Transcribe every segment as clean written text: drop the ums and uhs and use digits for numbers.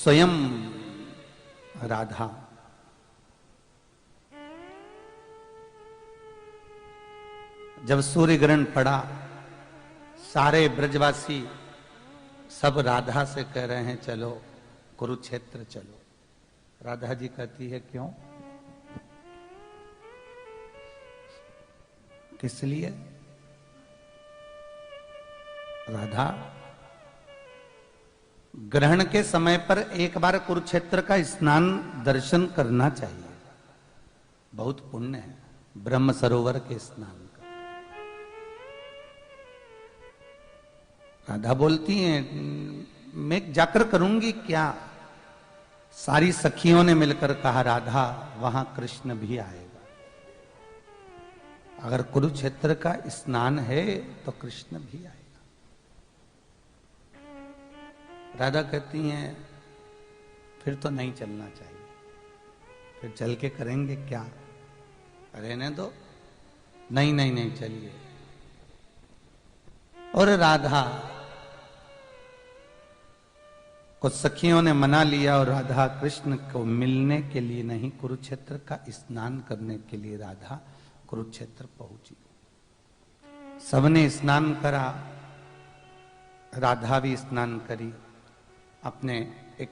स्वयं राधा जब सूर्य ग्रहण पड़ा, सारे ब्रजवासी सब राधा से कह रहे हैं चलो कुरुक्षेत्र चलो। राधा जी कहती है क्यों, किस लिए? राधा ग्रहण के समय पर एक बार कुरुक्षेत्र का स्नान दर्शन करना चाहिए, बहुत पुण्य है ब्रह्म सरोवर के स्नान का। राधा बोलती हैं मैं जाकर करूंगी क्या? सारी सखियों ने मिलकर कहा राधा वहां कृष्ण भी आएगा, अगर कुरुक्षेत्र का स्नान है तो कृष्ण भी आएगा। राधा कहती हैं फिर तो नहीं चलना चाहिए, फिर चल के करेंगे क्या, रहने दो, नहीं नहीं नहीं चलिए। और राधा को सखियों ने मना लिया और राधा कृष्ण को मिलने के लिए नहीं, कुरुक्षेत्र का स्नान करने के लिए राधा कुरुक्षेत्र पहुंची। सबने स्नान करा, राधा भी स्नान करी। अपने एक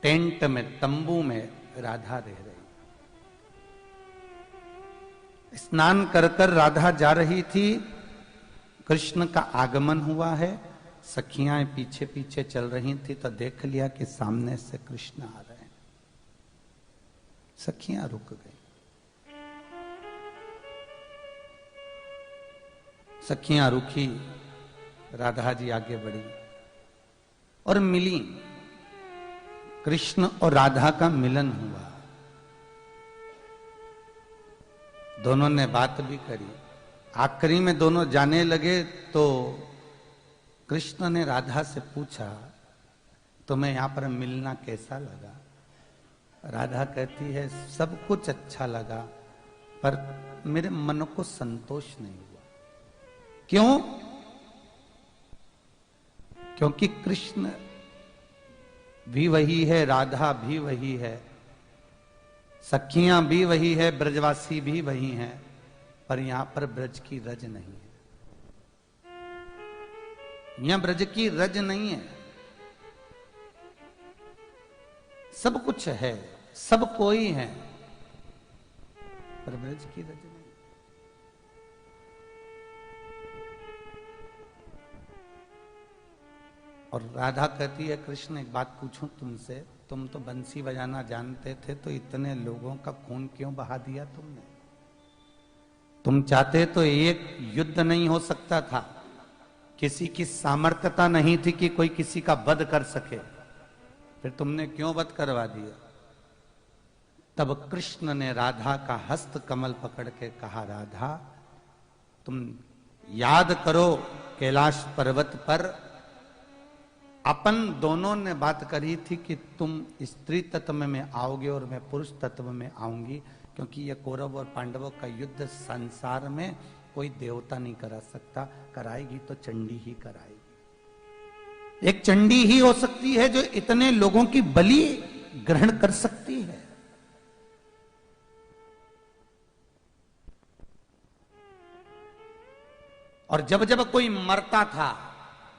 टेंट में, तंबू में राधा रह रही। स्नान कर कर राधा जा रही थी, कृष्ण का आगमन हुआ है। सखियां पीछे पीछे चल रही थी तो देख लिया कि सामने से कृष्ण आ रहे हैं। सखियां रुक गई। सखियां रुकी, राधा जी आगे बढ़ी और मिली। कृष्ण और राधा का मिलन हुआ, दोनों ने बात भी करी। आखिरी में दोनों जाने लगे तो कृष्ण ने राधा से पूछा तुम्हें यहां पर मिलना कैसा लगा? राधा कहती है सब कुछ अच्छा लगा, पर मेरे मन को संतोष नहीं हुआ। क्यों? क्योंकि कृष्ण भी वही है, राधा भी वही है, सखियां भी वही है, ब्रजवासी भी वही हैं, पर यहां पर ब्रज की रज नहीं है। यहां ब्रज की रज नहीं है। सब कुछ है, सब कोई है, पर ब्रज की रज नहीं। और राधा कहती है कृष्ण एक बात पूछूं तुमसे, तुम तो बंसी बजाना जानते थे, तो इतने लोगों का खून क्यों बहा दिया तुमने? तुम चाहते तो एक युद्ध नहीं हो सकता था, किसी की सामर्थ्यता नहीं थी कि कोई किसी का वध कर सके, फिर तुमने क्यों वध करवा दिया? तब कृष्ण ने राधा का हस्त कमल पकड़ के कहा राधा तुम याद करो कैलाश पर्वत पर अपन दोनों ने बात करी थी कि तुम स्त्री तत्व में आओगे और मैं पुरुष तत्व में आऊंगी, क्योंकि ये कौरव और पांडवों का युद्ध संसार में कोई देवता नहीं करा सकता, कराएगी तो चंडी ही कराएगी। एक चंडी ही हो सकती है जो इतने लोगों की बलि ग्रहण कर सकती है। और जब जब कोई मरता था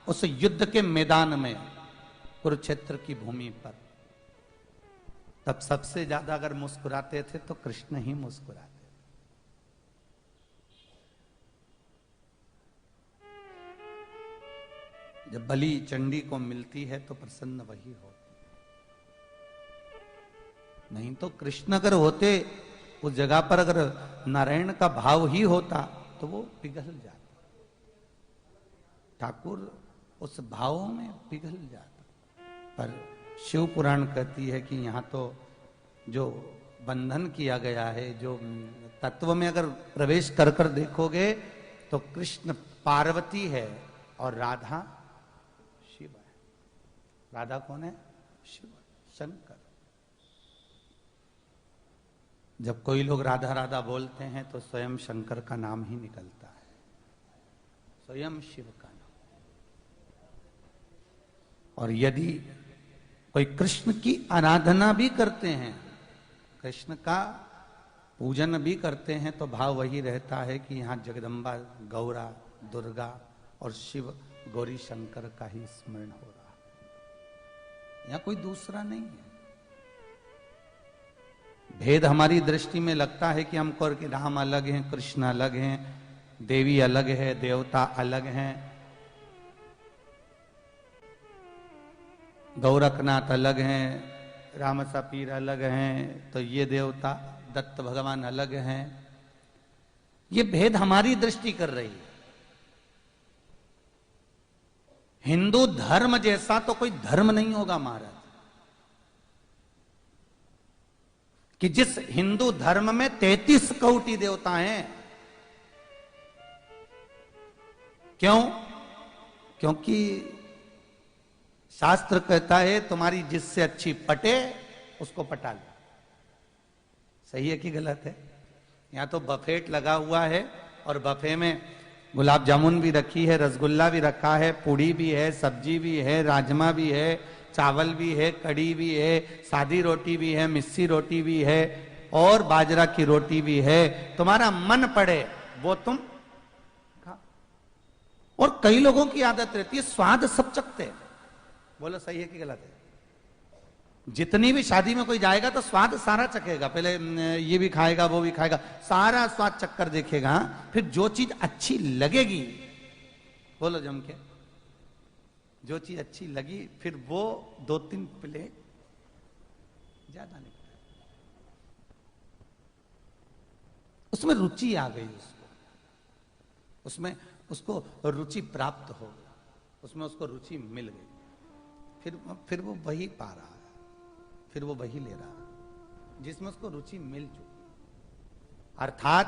उस युद्ध के मैदान में, कुरुक्षेत्र की भूमि पर, तब सबसे ज्यादा अगर मुस्कुराते थे तो कृष्ण ही मुस्कुराते। जब बलि चंडी को मिलती है तो प्रसन्न वही होती, नहीं तो कृष्ण अगर होते उस जगह पर, अगर नारायण का भाव ही होता तो वो पिघल जाता। ठाकुर उस भाव में पिघल जाता। पर शिव पुराण कहती है कि यहां तो जो बंधन किया गया है, जो तत्व में अगर प्रवेश कर कर देखोगे तो कृष्ण पार्वती है और राधा शिव है। राधा कौन है? शिव, शंकर। जब कोई लोग राधा राधा बोलते हैं तो स्वयं शंकर का नाम ही निकलता है, स्वयं शिव का नाम। और यदि कोई कृष्ण की आराधना भी करते हैं, कृष्ण का पूजन भी करते हैं, तो भाव वही रहता है कि यहां जगदम्बा, गौरा, दुर्गा और शिव गौरी शंकर का ही स्मरण हो रहा है, यहां कोई दूसरा नहीं है। भेद हमारी दृष्टि में लगता है कि हमको कि राम अलग हैं, कृष्ण अलग हैं, देवी अलग है, देवता अलग हैं, गोरखनाथ अलग हैं, रामसा पीर अलग हैं, तो ये देवता दत्त भगवान अलग हैं। ये भेद हमारी दृष्टि कर रही है। हिंदू धर्म जैसा तो कोई धर्म नहीं होगा महाराज, कि जिस हिंदू धर्म में 33 कोटि देवता हैं। क्यों? क्योंकि शास्त्र कहता है तुम्हारी जिससे अच्छी पटे उसको पटा लो। सही है कि गलत है? यहां तो बफेट लगा हुआ है और बफे में गुलाब जामुन भी रखी है, रसगुल्ला भी रखा है, पूड़ी भी है, सब्जी भी है, राजमा भी है, चावल भी है, कड़ी भी है, सादी रोटी भी है, मिस्सी रोटी भी है और बाजरा की रोटी भी है। तुम्हारा मन पड़े वो तुम खा। और कई लोगों की आदत रहती है स्वाद सब चखते हैं। बोलो सही है कि गलत है? जितनी भी शादी में कोई जाएगा तो स्वाद सारा चखेगा, पहले ये भी खाएगा, वो भी खाएगा, सारा स्वाद चक्कर देखेगा, फिर जो चीज अच्छी लगेगी, बोलो जम के, जो चीज अच्छी लगी फिर वो 2-3 प्लेट ज्यादा नहीं, उसमें रुचि आ गई, उसमें उसको रुचि प्राप्त हो गई, उसमें उसको रुचि मिल गई, फिर वो वही पा रहा है, फिर वो वही ले रहा है जिसमें उसको रुचि मिल चुकी। अर्थात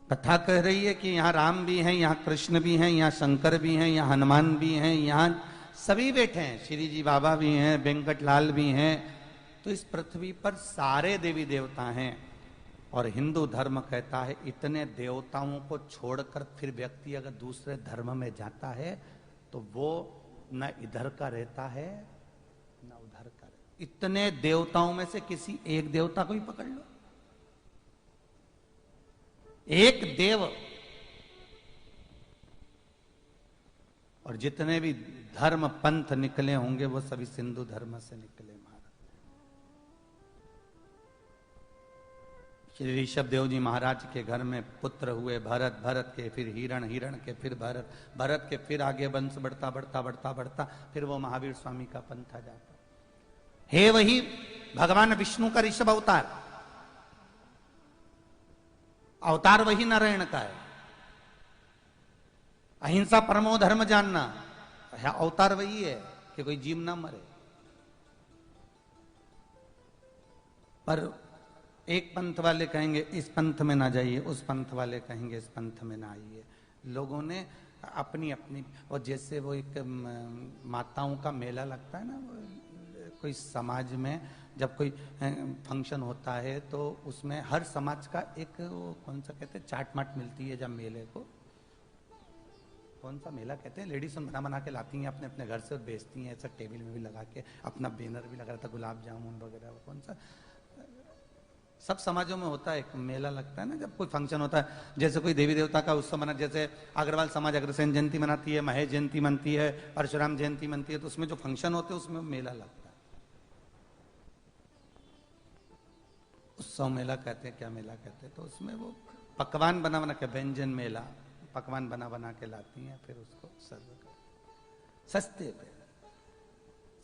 कथा कह रही है कि यहां राम भी हैं, यहां कृष्ण भी हैं, यहां शंकर भी हैं, यहां हनुमान भी हैं, यहां सभी बैठे हैं, श्री जी बाबा भी हैं, वेंकटलाल भी हैं। तो इस पृथ्वी पर सारे देवी देवता हैं। और हिंदू धर्म कहता है इतने देवताओं को छोड़कर फिर व्यक्ति अगर दूसरे धर्म में जाता है तो वो न इधर का रहता है न उधर का। इतने देवताओं में से किसी एक देवता को ही पकड़ लो, एक देव, और जितने भी धर्म पंथ निकले होंगे वो सभी सिंधु धर्म से निकले महाराज। श्री ऋषभ देव जी महाराज के घर में पुत्र हुए भरत, भरत के फिर हिरण, हिरण के फिर भरत, भरत के फिर आगे वंश बढ़ता बढ़ता बढ़ता बढ़ता फिर वो महावीर स्वामी का पंथ आ जाता है। वही भगवान विष्णु का ऋषभ अवतार, अवतार वही नारायण का है। अहिंसा परमो धर्म जानना, अवतार वही है कि कोई जीव ना मरे। पर एक पंथ वाले कहेंगे इस पंथ में ना जाइए, उस पंथ वाले कहेंगे इस पंथ में ना आइए। लोगों ने अपनी अपनी, और जैसे वो एक माताओं का मेला लगता है ना, कोई समाज में जब कोई फंक्शन होता है तो उसमें हर समाज का एक वो कौन सा कहते हैं चाट माट मिलती है, जब मेले को कौन सा मेला कहते हैं, लेडीज बना बना के लाती हैं अपने अपने घर से और बेचती हैं, ऐसा टेबल में भी लगा के, अपना बैनर भी लगा रहता, गुलाब जामुन वगैरह, कौन सा सब समाजों में होता है, एक मेला लगता है ना जब कोई फंक्शन होता है। जैसे कोई देवी देवता का उत्सव मना, जैसे अग्रवाल समाज अग्रसेन जयंती मनाती है, महेश जयंती मनती है, परशुराम जयंती मनती है, तो उसमें जो फंक्शन होते हैं उसमें मेला लगता है, उत्सव मेला कहते हैं, क्या मेला कहते हैं। तो उसमें वो पकवान बना बना के, व्यंजन मेला, पकवान बना बना के लाती हैं, फिर उसको सर्व कर सस्ते पे,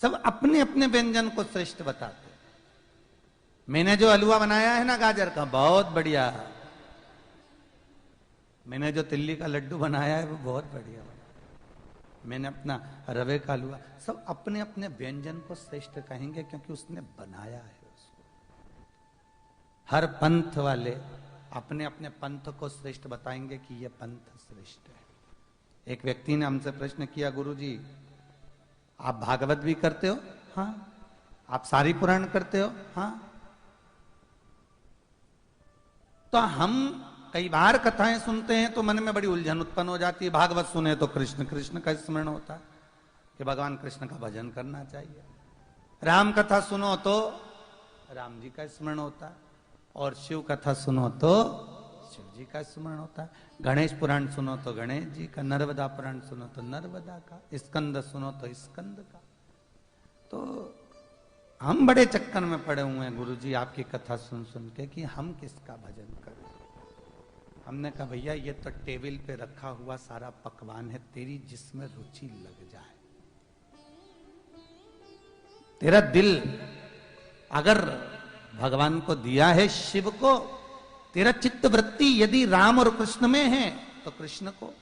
सब अपने अपने व्यंजन को श्रेष्ठ बताते। मैंने जो हलवा बनाया है ना गाजर का, बहुत बढ़िया। मैंने जो तिल्ली का लड्डू बनाया है वो बहुत बढ़िया बना। मैंने अपना रवे का हलवा, सब अपने अपने व्यंजन को श्रेष्ठ कहेंगे क्योंकि उसने बनाया है उसको। हर पंथ वाले अपने अपने पंथ को श्रेष्ठ बताएंगे कि यह पंथ श्रेष्ठ है। एक व्यक्ति ने हमसे प्रश्न किया, गुरुजी आप भागवत भी करते हो? हाँ। आप सारी पुराण करते हो? हाँ। तो हम कई बार कथाएं सुनते हैं तो मन में बड़ी उलझन उत्पन्न हो जाती है। भागवत सुने तो कृष्ण कृष्ण का स्मरण होता है, कि भगवान कृष्ण का भजन करना चाहिए। राम कथा सुनो तो राम जी का स्मरण होता है, और शिव कथा सुनो तो शिव जी का स्मरण होता है। गणेश पुराण सुनो तो गणेश जी का, नर्मदा पुराण सुनो तो नर्मदा का, स्कंद सुनो तो स्कंद का। तो हम बड़े चक्कर में पड़े हुए हैं गुरुजी आपकी कथा सुन सुन के कि हम किसका भजन करें। हमने कहा भैया ये तो टेबल पे रखा हुआ सारा पकवान है, तेरी जिसमें रुचि लग जाए, तेरा दिल अगर भगवान को दिया है, शिव को, तेरा चित्त वृत्ति यदि राम और कृष्ण में है तो कृष्ण को,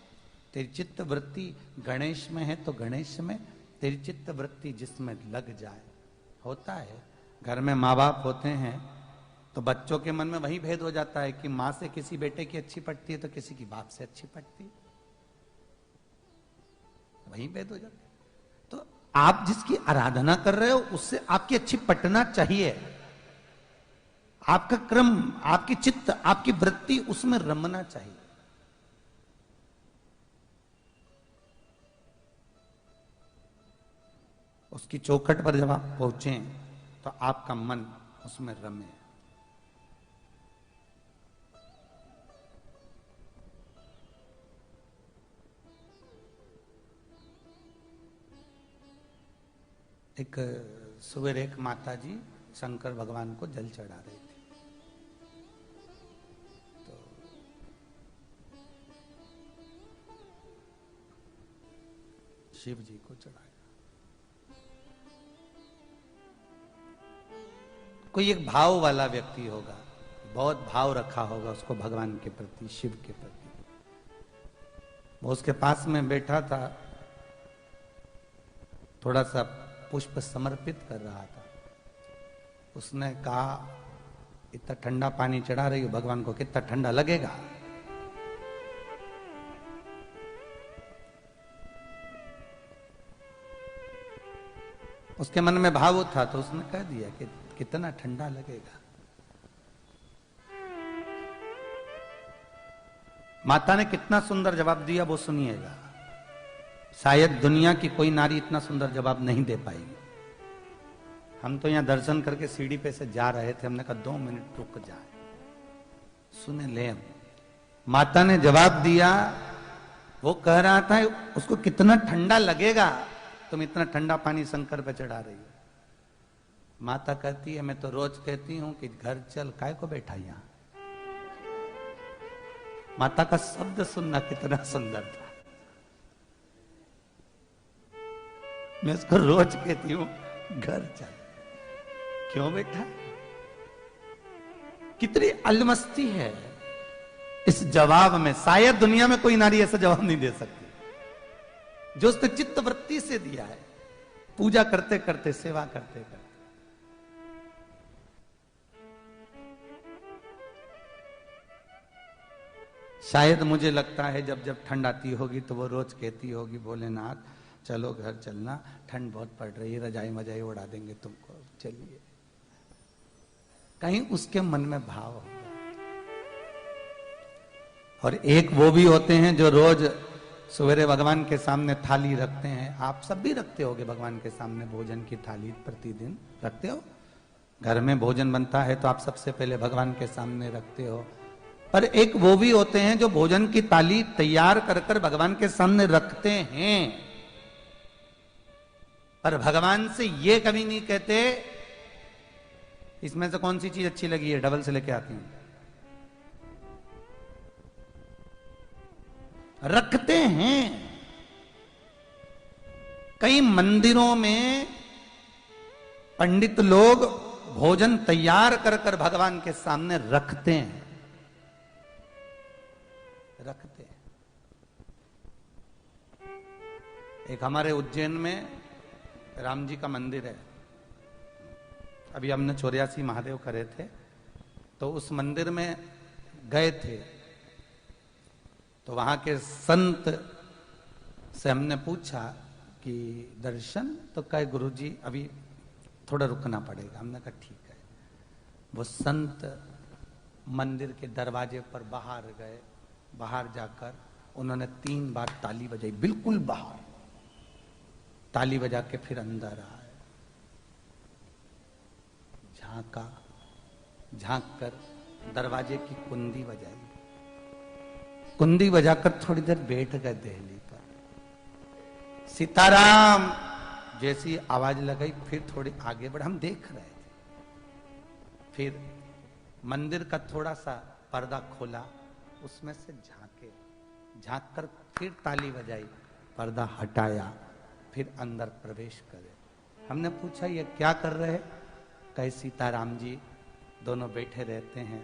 तेरी चित्त वृत्ति गणेश में है तो गणेश में, तेरी चित्त वृत्ति जिसमें लग जाए। होता है घर में माँ बाप होते हैं तो बच्चों के मन में वही भेद हो जाता है कि माँ से किसी बेटे की अच्छी पटती है तो किसी की बाप से अच्छी पटती है, वही भेद हो जाता है। तो आप जिसकी आराधना कर रहे हो उससे आपकी अच्छी पटना चाहिए, आपका क्रम, आपकी चित्त, आपकी वृत्ति उसमें रमना चाहिए। उसकी चौखट पर जब आप पहुंचे तो आपका मन उसमें रमे। एक सुबह एक माता जी शंकर भगवान को जल चढ़ा रही थी, तो शिव जी को चढ़ाया। कोई एक भाव वाला व्यक्ति होगा, बहुत भाव रखा होगा उसको भगवान के प्रति, शिव के प्रति। वो उसके पास में बैठा था, थोड़ा सा पुष्प समर्पित कर रहा था। उसने कहा इतना ठंडा पानी चढ़ा रही हो भगवान को, कितना ठंडा लगेगा। उसके मन में भाव था तो उसने कह दिया कि कितना ठंडा लगेगा। माता ने कितना सुंदर जवाब दिया वो सुनिएगा। शायद दुनिया की कोई नारी इतना सुंदर जवाब नहीं दे पाएगी। हम तो यहां दर्शन करके सीढ़ी पे से जा रहे थे, हमने कहा 2 मिनट रुक जाए, सुने ले हम। माता ने जवाब दिया, वो कह रहा था उसको कितना ठंडा लगेगा, तुम इतना ठंडा पानी शंकर पे चढ़ा रही हो। माता कहती है मैं तो रोज कहती हूं कि घर चल, काय को बैठा यहां। माता का शब्द सुनना कितना सुंदर था। मैं उसको रोज कहती हूं घर चल, क्यों बैठा। कितनी अलमस्ती है इस जवाब में। शायद दुनिया में कोई नारी ऐसा जवाब नहीं दे सकती जो उसने चित्त वृत्ति से दिया है, पूजा करते करते, सेवा करते करते। शायद मुझे लगता है जब जब ठंड आती होगी तो वो रोज कहती होगी भोलेनाथ चलो घर चलना, ठंड बहुत पड़ रही है, रजाई मजाई उड़ा देंगे तुमको, चलिए। कहीं उसके मन में भाव होगा। और एक वो भी होते हैं जो रोज सवेरे भगवान के सामने थाली रखते हैं। आप सब भी रखते होगे भगवान के सामने भोजन की थाली, प्रतिदिन रखते हो। घर में भोजन बनता है तो आप सबसे पहले भगवान के सामने रखते हो। पर एक वो भी होते हैं जो भोजन की थाली तैयार कर कर भगवान के सामने रखते हैं, पर भगवान से ये कभी नहीं कहते इसमें से कौन सी चीज अच्छी लगी है, डबल से लेके आती हूं। रखते हैं। कई मंदिरों में पंडित लोग भोजन तैयार कर कर भगवान के सामने रखते हैं, रखते हैं। एक हमारे उज्जैन में राम जी का मंदिर है। अभी हमने 84 महादेव करे थे तो उस मंदिर में गए थे, तो वहां के संत से हमने पूछा कि दर्शन, तो कहे गुरुजी अभी थोड़ा रुकना पड़ेगा। हमने कहा ठीक है। वो संत मंदिर के दरवाजे पर बाहर गए, बाहर जाकर उन्होंने 3 बार ताली बजाई, बिल्कुल बाहर ताली बजा के फिर अंदर आए, झांका, झांक कर दरवाजे की कुंडी बजाई, कुंडी बजाकर थोड़ी देर बैठ गए देहली पर। सीताराम जैसी आवाज लगाई फिर थोड़ी आगे बढ़े, हम देख रहे थे। फिर मंदिर का थोड़ा सा पर्दा खोला, उसमें से झांके, झांक कर फिर ताली बजाई, पर्दा हटाया, फिर अंदर प्रवेश करे। हमने पूछा ये क्या कर रहे हैं? कहे सीताराम जी दोनों बैठे रहते हैं,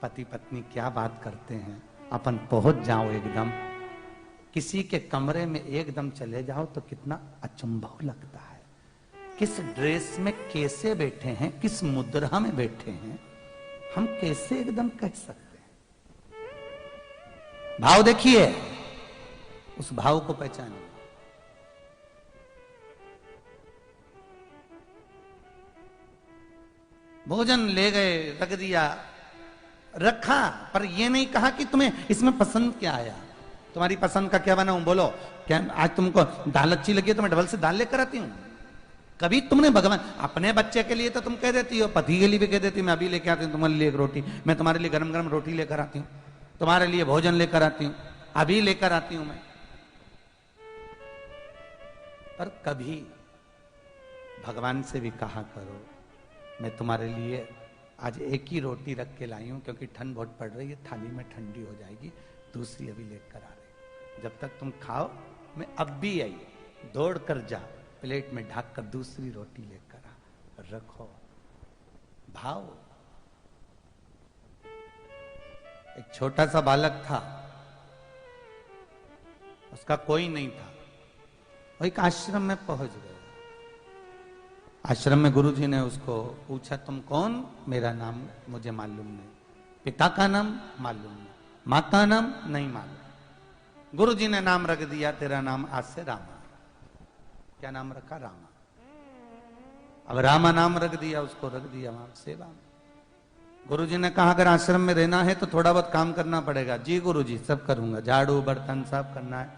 पति पत्नी क्या बात करते हैं, अपन पहुंच जाओ एकदम, किसी के कमरे में एकदम चले जाओ तो कितना अचंभव लगता है, किस ड्रेस में कैसे बैठे हैं, किस मुद्रा में बैठे हैं, हम कैसे एकदम कह सकते हैं। भाव देखिए, उस भाव को पहचानिए। भोजन ले गए, रख दिया, रखा, पर ये नहीं कहा कि तुम्हें इसमें पसंद क्या आया, तुम्हारी पसंद का क्या बनाऊं, बोलो क्या आज तुमको दाल अच्छी लगी है तो मैं डबल से दाल लेकर आती हूं। कभी तुमने भगवान अपने बच्चे के लिए तो तुम कह देती हो, पति के लिए भी कह देती हो, मैं अभी लेके आती हूँ तुम्हारे लिए एक रोटी, मैं तुम्हारे लिए गरम गरम रोटी लेकर आती हूँ, तुम्हारे लिए भोजन लेकर आती हूँ, अभी लेकर आती हूं मैं। पर कभी भगवान से भी कहा करो, मैं तुम्हारे लिए आज एक ही रोटी रख के लाई हूं क्योंकि ठंड बहुत पड़ रही है, थाली में ठंडी हो जाएगी, दूसरी अभी लेकर आ रही, जब तक तुम खाओ मैं अब भी आई, दौड़ कर जा, प्लेट में ढक कर दूसरी रोटी लेकर आ, रखो। भाव। एक छोटा सा बालक था, उसका कोई नहीं था, वो एक आश्रम में पहुंच गया। आश्रम में गुरुजी ने उसको पूछा तुम कौन? मेरा नाम मुझे मालूम नहीं, पिता का नाम मालूम नहीं, माँ का नाम नहीं मालूम। गुरुजी ने नाम रख दिया, तेरा नाम आज से रामा। क्या नाम रखा? रामा। अब रामा नाम रख दिया, उसको रख दिया वहां सेवा में। गुरुजी ने कहा अगर आश्रम में रहना है तो थोड़ा बहुत काम करना पड़ेगा। जी गुरुजी, सब करूंगा, झाड़ू बर्तन सब करना है।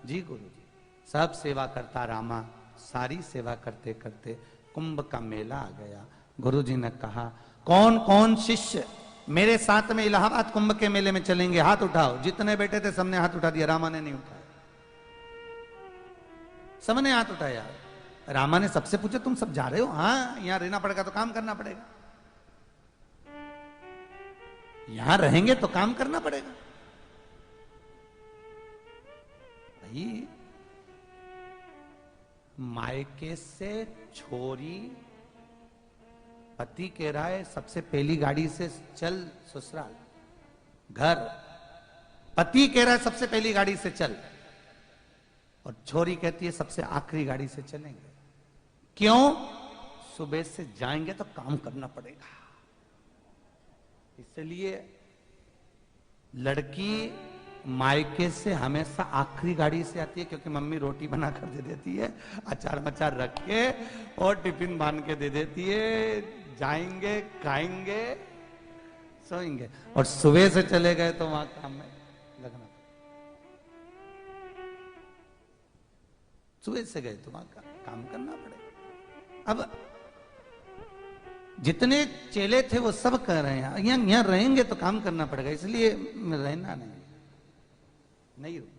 जी गुरुजी। सब सेवा करता रामा, सारी सेवा करते करते कुंभ का मेला आ गया। गुरुजी ने कहा कौन कौन शिष्य मेरे साथ में इलाहाबाद कुंभ के मेले में चलेंगे, हाथ उठाओ। जितने बैठे थे सबने हाथ उठा दिया, रामा ने नहीं उठाया, सबने हाथ उठाया। रामा ने सबसे पूछा तुम सब जा रहे हो? हाँ, यहां रहना पड़ेगा तो काम करना पड़ेगा, यहां रहेंगे तो काम करना पड़ेगा। भाई मायके से छोरी, पति कह रहा है सबसे पहली गाड़ी से चल ससुराल, घर पति कह रहा है सबसे पहली गाड़ी से चल, और छोरी कहती है सबसे आखिरी गाड़ी से चलेंगे। क्यों? सुबह से जाएंगे तो काम करना पड़ेगा। इसलिए लड़की मायके से हमेशा आखिरी गाड़ी से आती है, क्योंकि मम्मी रोटी बना कर दे देती है, अचार मचार रख के और टिफिन बांध के दे देती है, जाएंगे खाएंगे सोएंगे। और सुबह से चले गए तो वहां काम में लगना, सुबह से गए तो वहां काम करना पड़ेगा। अब जितने चेले थे वो सब कह रहे हैं यहां रहेंगे तो काम करना पड़ेगा, इसलिए रहना नहीं रुक।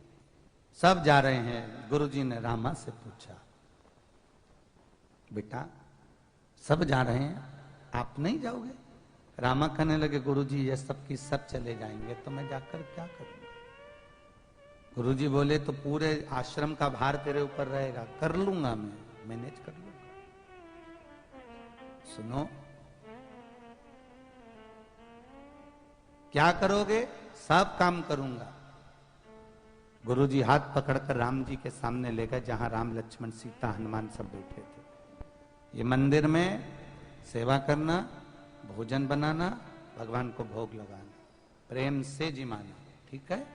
सब जा रहे हैं। गुरुजी ने रामा से पूछा बेटा सब जा रहे हैं, आप नहीं जाओगे? रामा कहने लगे गुरुजी ये सब की सब चले जाएंगे तो मैं जाकर क्या करूंगा? गुरुजी बोले तो पूरे आश्रम का भार तेरे ऊपर रहेगा, कर लूंगा, मैं मैनेज कर लूंगा। सुनो, क्या करोगे? सब काम करूंगा। गुरुजी हाथ पकड़कर राम जी के सामने ले गए, जहां राम लक्ष्मण सीता हनुमान सब बैठे थे। ये मंदिर में सेवा करना, भोजन बनाना, भगवान को भोग लगाना, प्रेम से जिमाना, ठीक है?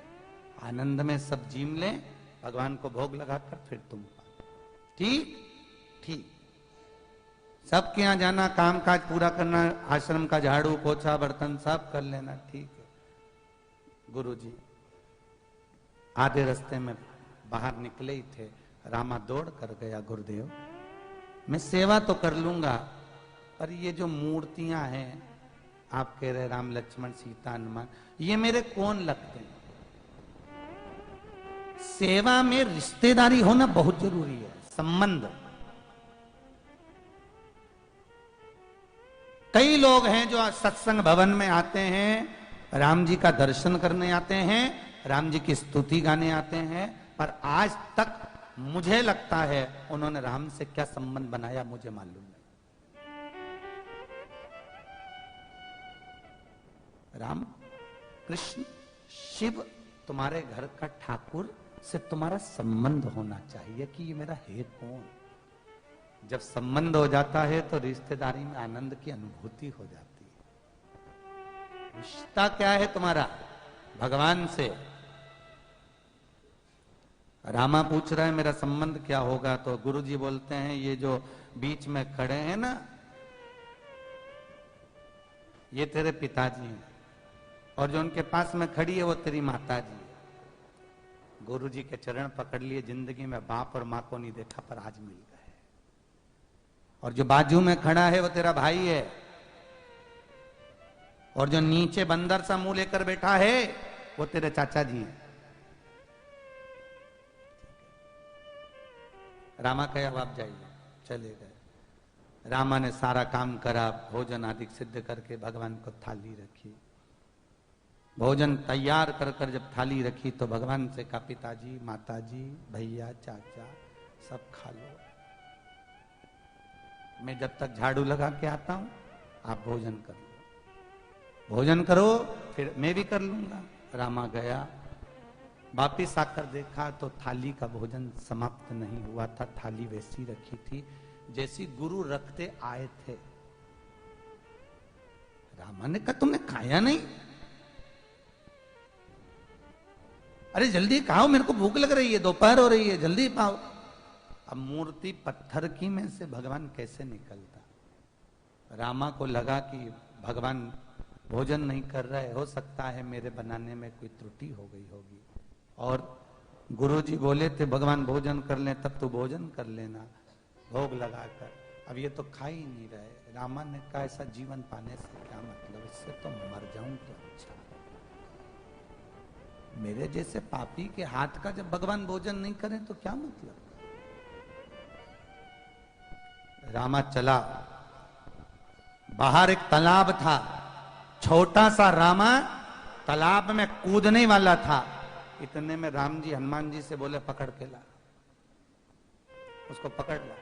आनंद में सब जीम लें, भगवान को भोग लगाकर फिर तुम ठीक ठीक। सबके यहां जाना, काम काज पूरा करना, आश्रम का झाड़ू पोछा बर्तन सब कर लेना, ठीक है। गुरुजी आधे रास्ते में बाहर निकले ही थे, रामा दौड़ कर गया, गुरुदेव मैं सेवा तो कर लूंगा, पर ये जो मूर्तियां हैं, आप कह रहे राम लक्ष्मण सीता हनुमान, ये मेरे कौन लगते हैं? सेवा में रिश्तेदारी होना बहुत जरूरी है, संबंध। कई लोग हैं जो सत्संग भवन में आते हैं, राम जी का दर्शन करने आते हैं, राम जी की स्तुति गाने आते हैं, पर आज तक मुझे लगता है उन्होंने राम से क्या संबंध बनाया मुझे मालूम नहीं। राम कृष्ण शिव तुम्हारे घर का ठाकुर से तुम्हारा संबंध होना चाहिए कि ये मेरा है कौन। जब संबंध हो जाता है तो रिश्तेदारी में आनंद की अनुभूति हो जाती है। रिश्ता क्या है तुम्हारा भगवान से? रामा पूछ रहा है मेरा संबंध क्या होगा, तो गुरुजी बोलते हैं ये जो बीच में खड़े हैं ना, ये तेरे पिताजी हैं, और जो उनके पास में खड़ी है वो तेरी माता जी है। गुरुजी के चरण पकड़ लिए, जिंदगी में बाप और माँ को नहीं देखा पर आज मिल गए। और जो बाजू में खड़ा है वो तेरा भाई है, और जो नीचे बंदर सा मुंह लेकर बैठा है वो तेरे चाचा जी हैं। रामा कहे अब आप जाइए, चले गए। रामा ने सारा काम करा, भोजन आदि सिद्ध करके भगवान को थाली रखी। भोजन तैयार कर कर जब थाली रखी तो भगवान से कहा पिताजी, माताजी, भैया, चाचा सब खा लो, मैं जब तक झाड़ू लगा के आता हूं आप भोजन कर लो, भोजन करो फिर मैं भी कर लूंगा। रामा गया, वापिस आकर देखा तो थाली का भोजन समाप्त नहीं हुआ था, थाली वैसी रखी थी जैसी गुरु रखते आए थे। रामा ने कहा तुमने खाया नहीं? अरे जल्दी खाओ, मेरे को भूख लग रही है, दोपहर हो रही है, जल्दी पाओ। अब मूर्ति पत्थर की में से भगवान कैसे निकलता? रामा को लगा कि भगवान भोजन नहीं कर रहे, हो सकता है मेरे बनाने में कोई त्रुटि हो गई होगी। और गुरुजी बोले थे भगवान भोजन कर लें तब तो भोजन कर लेना भोग लगाकर, अब ये तो खा ही नहीं रहे। रामा ने कहा ऐसा जीवन पाने से क्या मतलब, इससे तो मर जाऊं तो अच्छा। मेरे जैसे पापी के हाथ का जब भगवान भोजन नहीं करें तो क्या मतलब। रामा चला, बाहर एक तालाब था, छोटा सा रामा तालाब में कूदने वाला था। इतने में राम जी हनुमान जी से बोले पकड़ के ला, उसको पकड़ ला।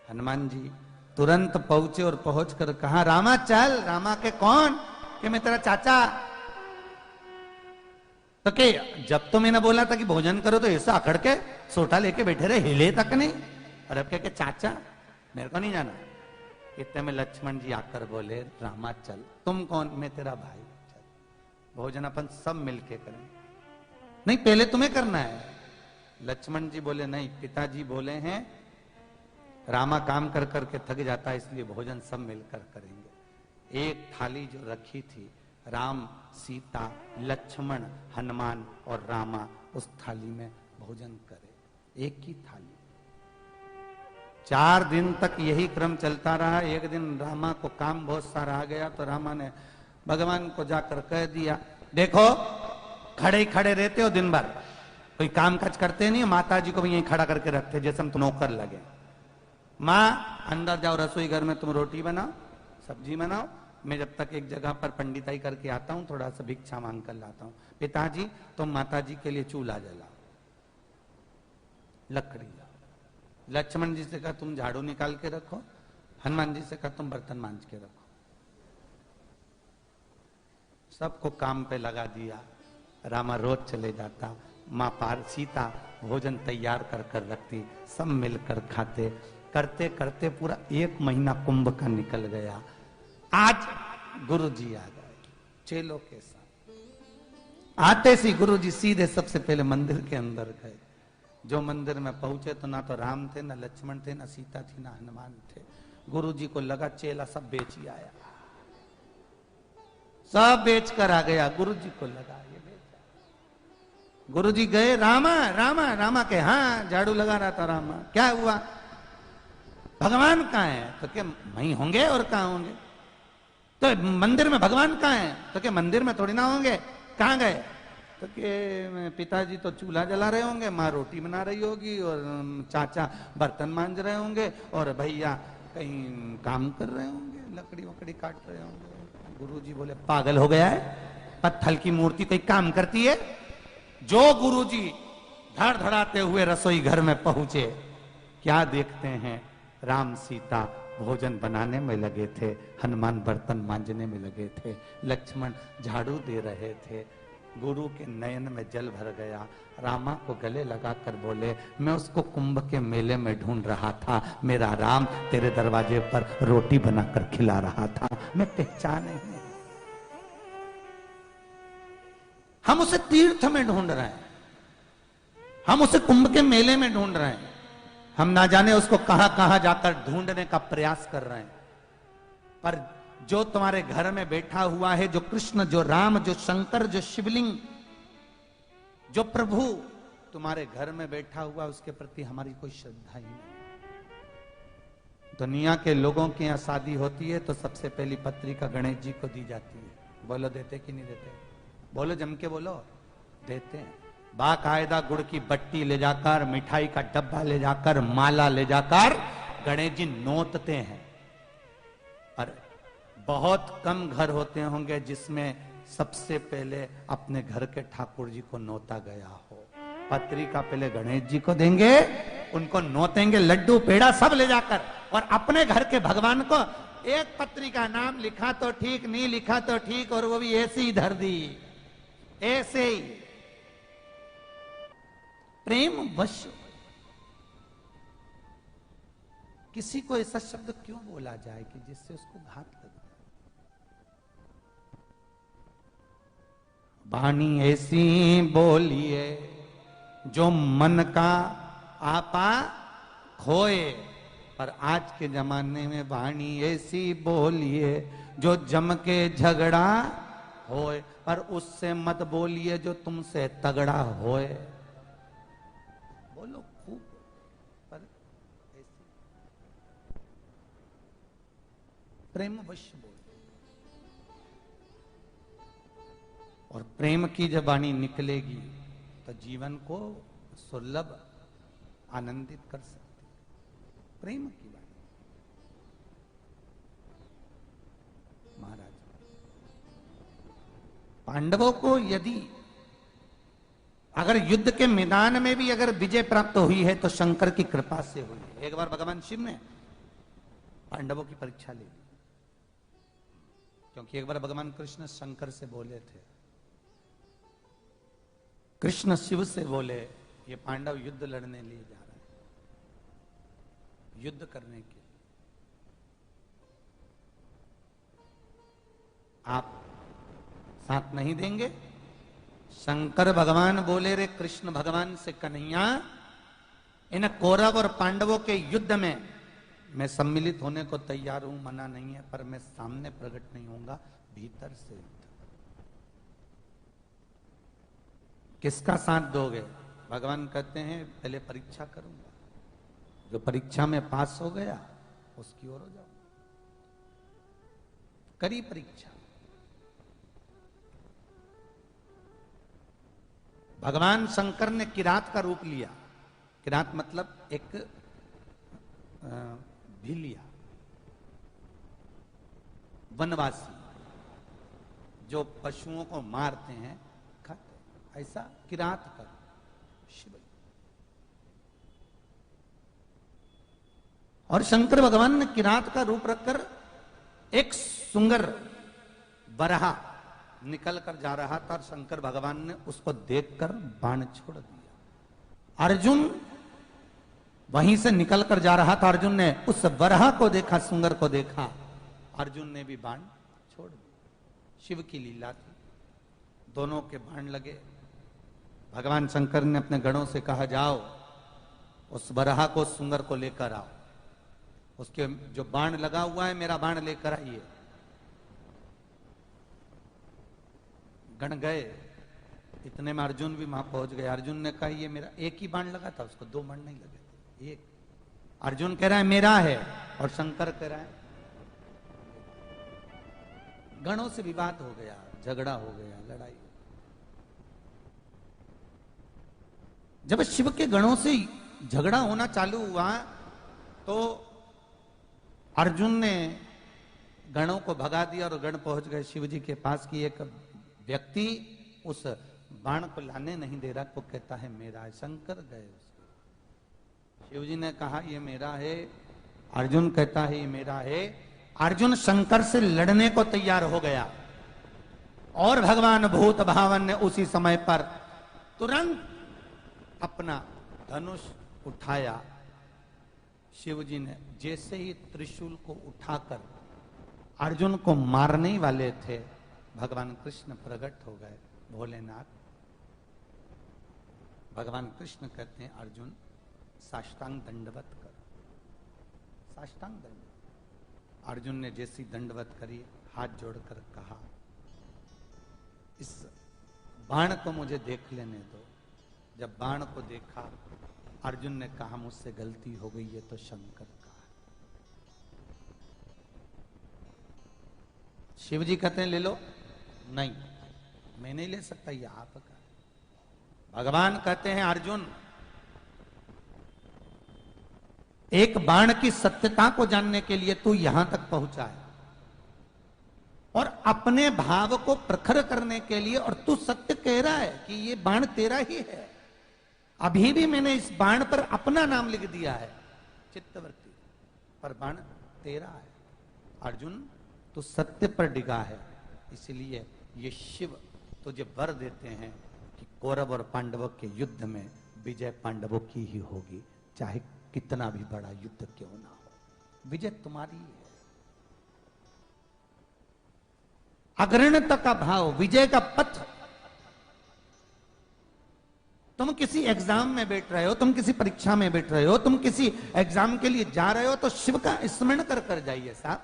हनुमान जी तुरंत पहुंचे और पहुंचकर कहा रामा चल। रामा के कौन? कि मैं तेरा चाचा। तो के जब तो मैंने बोला था कि भोजन करो तो ऐसा अकड़ के सोटा लेके बैठे रहे, हिले तक नहीं, और अब क्या चाचा, मेरे को नहीं जाना। इतने में लक्ष्मण जी आकर बोले रामा चल। तुम कौन? मैं तेरा भाई, चल भोजन अपन सब मिलके करें। नहीं पहले तुम्हें करना है। लक्ष्मण जी बोले नहीं, पिताजी बोले हैं रामा काम कर करके थक जाता है इसलिए भोजन सब मिलकर करेंगे। एक थाली जो रखी थी, राम, सीता, लक्ष्मण, हनुमान और रामा उस थाली में भोजन करे, एक ही थाली। 4 दिन तक यही क्रम चलता रहा। एक दिन रामा को काम बहुत सारा आ गया तो रामा ने भगवान को जाकर कह दिया देखो खड़े ही खड़े रहते हो दिन भर, कोई काम काज करते नहीं, माता जी को भी यहीं खड़ा करके रखते जैसे हम तो नौकर लगे। माँ अंदर जाओ रसोई घर में, तुम रोटी बनाओ, सब्जी बनाओ, मैं जब तक एक जगह पर पंडिताई करके आता हूँ थोड़ा सा भिक्षा मांग कर लाता हूँ। पिताजी तुम माता जी के लिए चूल्हा जलाओ, लकड़ी लाओ। लक्ष्मण जी से कहा तुम झाड़ू निकाल के रखो, हनुमान जी से कहा तुम बर्तन मांज के रखो। सबको काम पे लगा दिया। रामा रोज चले जाता, माँ पार सीता भोजन तैयार कर कर रखती, सब मिलकर खाते। करते करते पूरा 1 महीना कुंभ का निकल गया। आज गुरु जी आ गए चेलों के साथ। आते सी गुरु जी सीधे सबसे पहले मंदिर के अंदर गए। जो मंदिर में पहुंचे तो ना तो राम थे, ना लक्ष्मण थे, ना सीता थी, ना हनुमान थे। गुरु जी को लगा चेला सब बेच ही आया, सब बेच कर आ गया। गुरु जी को लगा ये बेचा। गुरुजी गए, रामा रामा रामा के, हाँ झाड़ू लगा रहा था रामा। क्या हुआ? भगवान कहाँ है? तो क्या वहीं होंगे और कहाँ होंगे? तो मंदिर में भगवान कहाँ है? तो क्या मंदिर में थोड़ी ना होंगे, कहाँ गए? तो के पिताजी तो चूल्हा जला रहे होंगे, माँ रोटी बना रही होगी, और चाचा बर्तन मांज रहे होंगे, और भैया कहीं काम कर रहे होंगे, लकड़ी वकड़ी काट रहे होंगे। गुरुजी बोले पागल हो गया है? पत्थर की मूर्ति कोई काम करती है? जो गुरुजी धड़धड़ाते हुए रसोई घर में पहुंचे, क्या देखते हैं? राम सीता भोजन बनाने में लगे थे, हनुमान बर्तन मांजने में लगे थे, लक्ष्मण झाड़ू दे रहे थे। गुरु के नयन में जल भर गया। रामा को गले लगाकर बोले, मैं उसको कुंभ के मेले में ढूंढ रहा था, मेरा राम तेरे दरवाजे पर रोटी बनाकर खिला रहा था, मैं पहचाने नहीं। हम उसे तीर्थ में ढूंढ रहे हैं, हम उसे कुंभ के मेले में ढूंढ रहे हैं, हम ना जाने उसको कहां कहां जाकर ढूंढने का प्रयास कर रहे हैं। पर जो तुम्हारे घर में बैठा हुआ है, जो कृष्ण, जो राम, जो शंकर, जो शिवलिंग, जो प्रभु तुम्हारे घर में बैठा हुआ, उसके प्रति हमारी कोई श्रद्धा ही नहीं। दुनिया के लोगों के यहां शादी होती है तो सबसे पहली पत्रिका गणेश जी को दी जाती है। बोलो देते कि नहीं देते? बोलो जम के बोलो। देते हैं। बाकायदा गुड़ की बट्टी ले जाकर, मिठाई का डब्बा ले जाकर, माला ले जाकर गणेश जी नोतते हैं। और बहुत कम घर होते होंगे जिसमें सबसे पहले अपने घर के ठाकुर जी को नोता गया हो। पत्रिका पहले गणेश जी को देंगे, उनको नोतेंगे, लड्डू पेड़ा सब ले जाकर, और अपने घर के भगवान को एक पत्रिका, नाम लिखा तो ठीक, नहीं लिखा तो ठीक, और वो भी ऐसे ही धर दी, ऐसे ही। प्रेम वश। किसी को ऐसा शब्द क्यों बोला जाए कि जिससे उसको घात लगे? वाणी ऐसी बोलिए जो मन का आपा खोए। पर आज के जमाने में वाणी ऐसी बोलिए जो जम के झगड़ा होए, पर उससे मत बोलिए जो तुमसे तगड़ा होए। बोलो खूब, पर ऐसी प्रेम वश बोलो। और प्रेम की जब वाणी निकलेगी तो जीवन को सुलभ आनंदित कर सकती है। प्रेम की वाणी। महाराज पांडवों को यदि अगर युद्ध के मैदान में भी अगर विजय प्राप्त हुई है तो शंकर की कृपा से हुई है। एक बार भगवान शिव ने पांडवों की परीक्षा ली, क्योंकि एक बार भगवान कृष्ण शंकर से बोले थे, कृष्ण शिव से बोले, ये पांडव युद्ध लड़ने लिए जा रहे हैं, युद्ध करने के लिए आप साथ नहीं देंगे? शंकर भगवान बोले, रे कृष्ण भगवान से, कन्हैया इन कौरव और पांडवों के युद्ध में मैं सम्मिलित होने को तैयार हूं, मना नहीं है, पर मैं सामने प्रकट नहीं होऊंगा, भीतर से युद्ध। किसका साथ दोगे? भगवान कहते हैं पहले परीक्षा करूंगा, जो परीक्षा में पास हो गया उसकी ओर हो जाओ। करी परीक्षा। भगवान शंकर ने किरात का रूप लिया। किरात मतलब एक भिलिया, वनवासी, जो पशुओं को मारते हैं, खाते, ऐसा किरात कर शिव। और शंकर भगवान ने किरात का रूप रखकर एक सुंगर बरहा निकल कर जा रहा था, और शंकर भगवान ने उसको देखकर बाण छोड़ दिया। अर्जुन वहीं से निकल कर जा रहा था, अर्जुन ने उस बरहा को देखा, सुंगर को देखा, अर्जुन ने भी बाण छोड़ दिया। शिव की लीला थी, दोनों के बाण लगे। भगवान शंकर ने अपने गणों से कहा, जाओ उस बरहा को, सुंगर को लेकर आओ, उसके जो बाण लगा हुआ है मेरा बाण लेकर आइए। गण गए, इतने में अर्जुन भी वहां पहुंच गए। अर्जुन ने कहा ये मेरा, एक ही बाण लगा था उसको, 2 बाण नहीं लगे थे, एक। अर्जुन कह रहा है मेरा है और शंकर कह रहा है। गणों से विवाद हो गया, झगड़ा हो गया, लड़ाई। जब शिव के गणों से झगड़ा होना चालू हुआ तो अर्जुन ने गणों को भगा दिया और गण पहुंच गए शिव जी के पास कि एक व्यक्ति उस बाण को लाने नहीं दे रहा, तो कहता है मेरा है। शंकर गए उसको, शिव जी ने कहा ये मेरा है। अर्जुन कहता है ये मेरा है। अर्जुन शंकर से लड़ने को तैयार हो गया और भगवान भूत भावन ने उसी समय पर तुरंत अपना धनुष उठाया। शिव जी ने जैसे ही त्रिशूल को उठाकर अर्जुन को मारने वाले थे, भगवान कृष्ण प्रकट हो गए। भोलेनाथ भगवान कृष्ण कहते हैं अर्जुन साष्टांग दंडवत कर। साष्टांग दंड। अर्जुन ने जैसी दंडवत करी, हाथ जोड़कर कहा इस बाण को मुझे देख लेने दो। जब बाण को देखा, अर्जुन ने कहा मुझसे गलती हो गई, ये तो शंकर का है। शिव जी कहते हैं ले लो। नहीं, मैं नहीं ले सकता, ये आपका है। भगवान कहते हैं अर्जुन एक बाण की सत्यता को जानने के लिए तू यहां तक पहुंचा है और अपने भाव को प्रखर करने के लिए, और तू सत्य कह रहा है कि ये बाण तेरा ही है। अभी भी मैंने इस बाण पर अपना नाम लिख दिया है चित्तवृत्ति, पर बाण तेरा है। अर्जुन तू सत्य पर डिगा है, इसलिए ये शिव तुझे वर देते हैं कि कौरव और पांडवों के युद्ध में विजय पांडवों की ही होगी, चाहे कितना भी बड़ा युद्ध क्यों ना हो, विजय तुम्हारी है। अग्रणता का भाव, विजय का पथ। तुम किसी एग्जाम में बैठ रहे हो, तुम किसी परीक्षा में बैठ रहे हो, तुम किसी एग्जाम के लिए जा रहे हो, तो शिव का स्मरण कर कर जाइए साहब।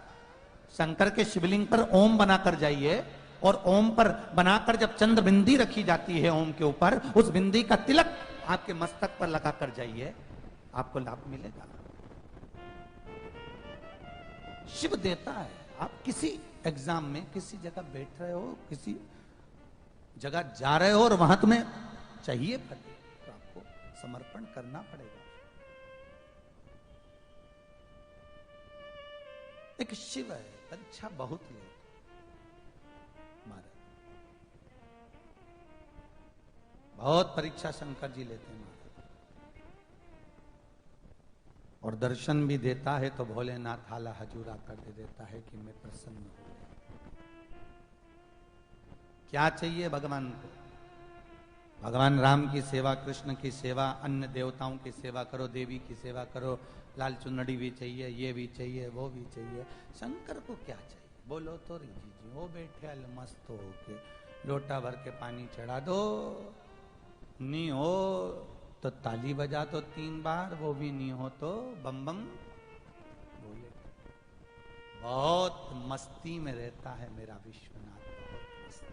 शंकर के शिवलिंग पर ओम बनाकर जाइए, और ओम पर बनाकर जब चंद्र बिंदी रखी जाती है ओम के ऊपर, उस बिंदी का तिलक आपके मस्तक पर लगाकर जाइए, आपको लाभ मिलेगा। शिव देता है। आप किसी एग्जाम में किसी जगह बैठ रहे हो, किसी जगह जा रहे हो और वहां तुम्हें चाहिए फल, तो आपको समर्पण करना पड़ेगा। एक शिव है, परीक्षा बहुत ले महाराज, बहुत परीक्षा शंकर जी लेते हैं महाराज। और दर्शन भी देता है तो भोलेनाथ हाला हजूरा कर दे देता है कि मैं प्रसन्न हूं। क्या चाहिए भगवान को? भगवान राम की सेवा, कृष्ण की सेवा, अन्य देवताओं की सेवा करो, देवी की सेवा करो, लाल चुनरी भी चाहिए, ये भी चाहिए, वो भी चाहिए। शंकर को क्या चाहिए? बोलो तो रिजी जी, वो बैठे अलमस्त होके लोटा भर के पानी चढ़ा दो, नहीं हो तो ताली बजा दो 3 बार, वो भी नहीं हो तो बम बम बोले। बहुत मस्ती में रहता है मेरा विश्वनाथ, बहुत मस्ती।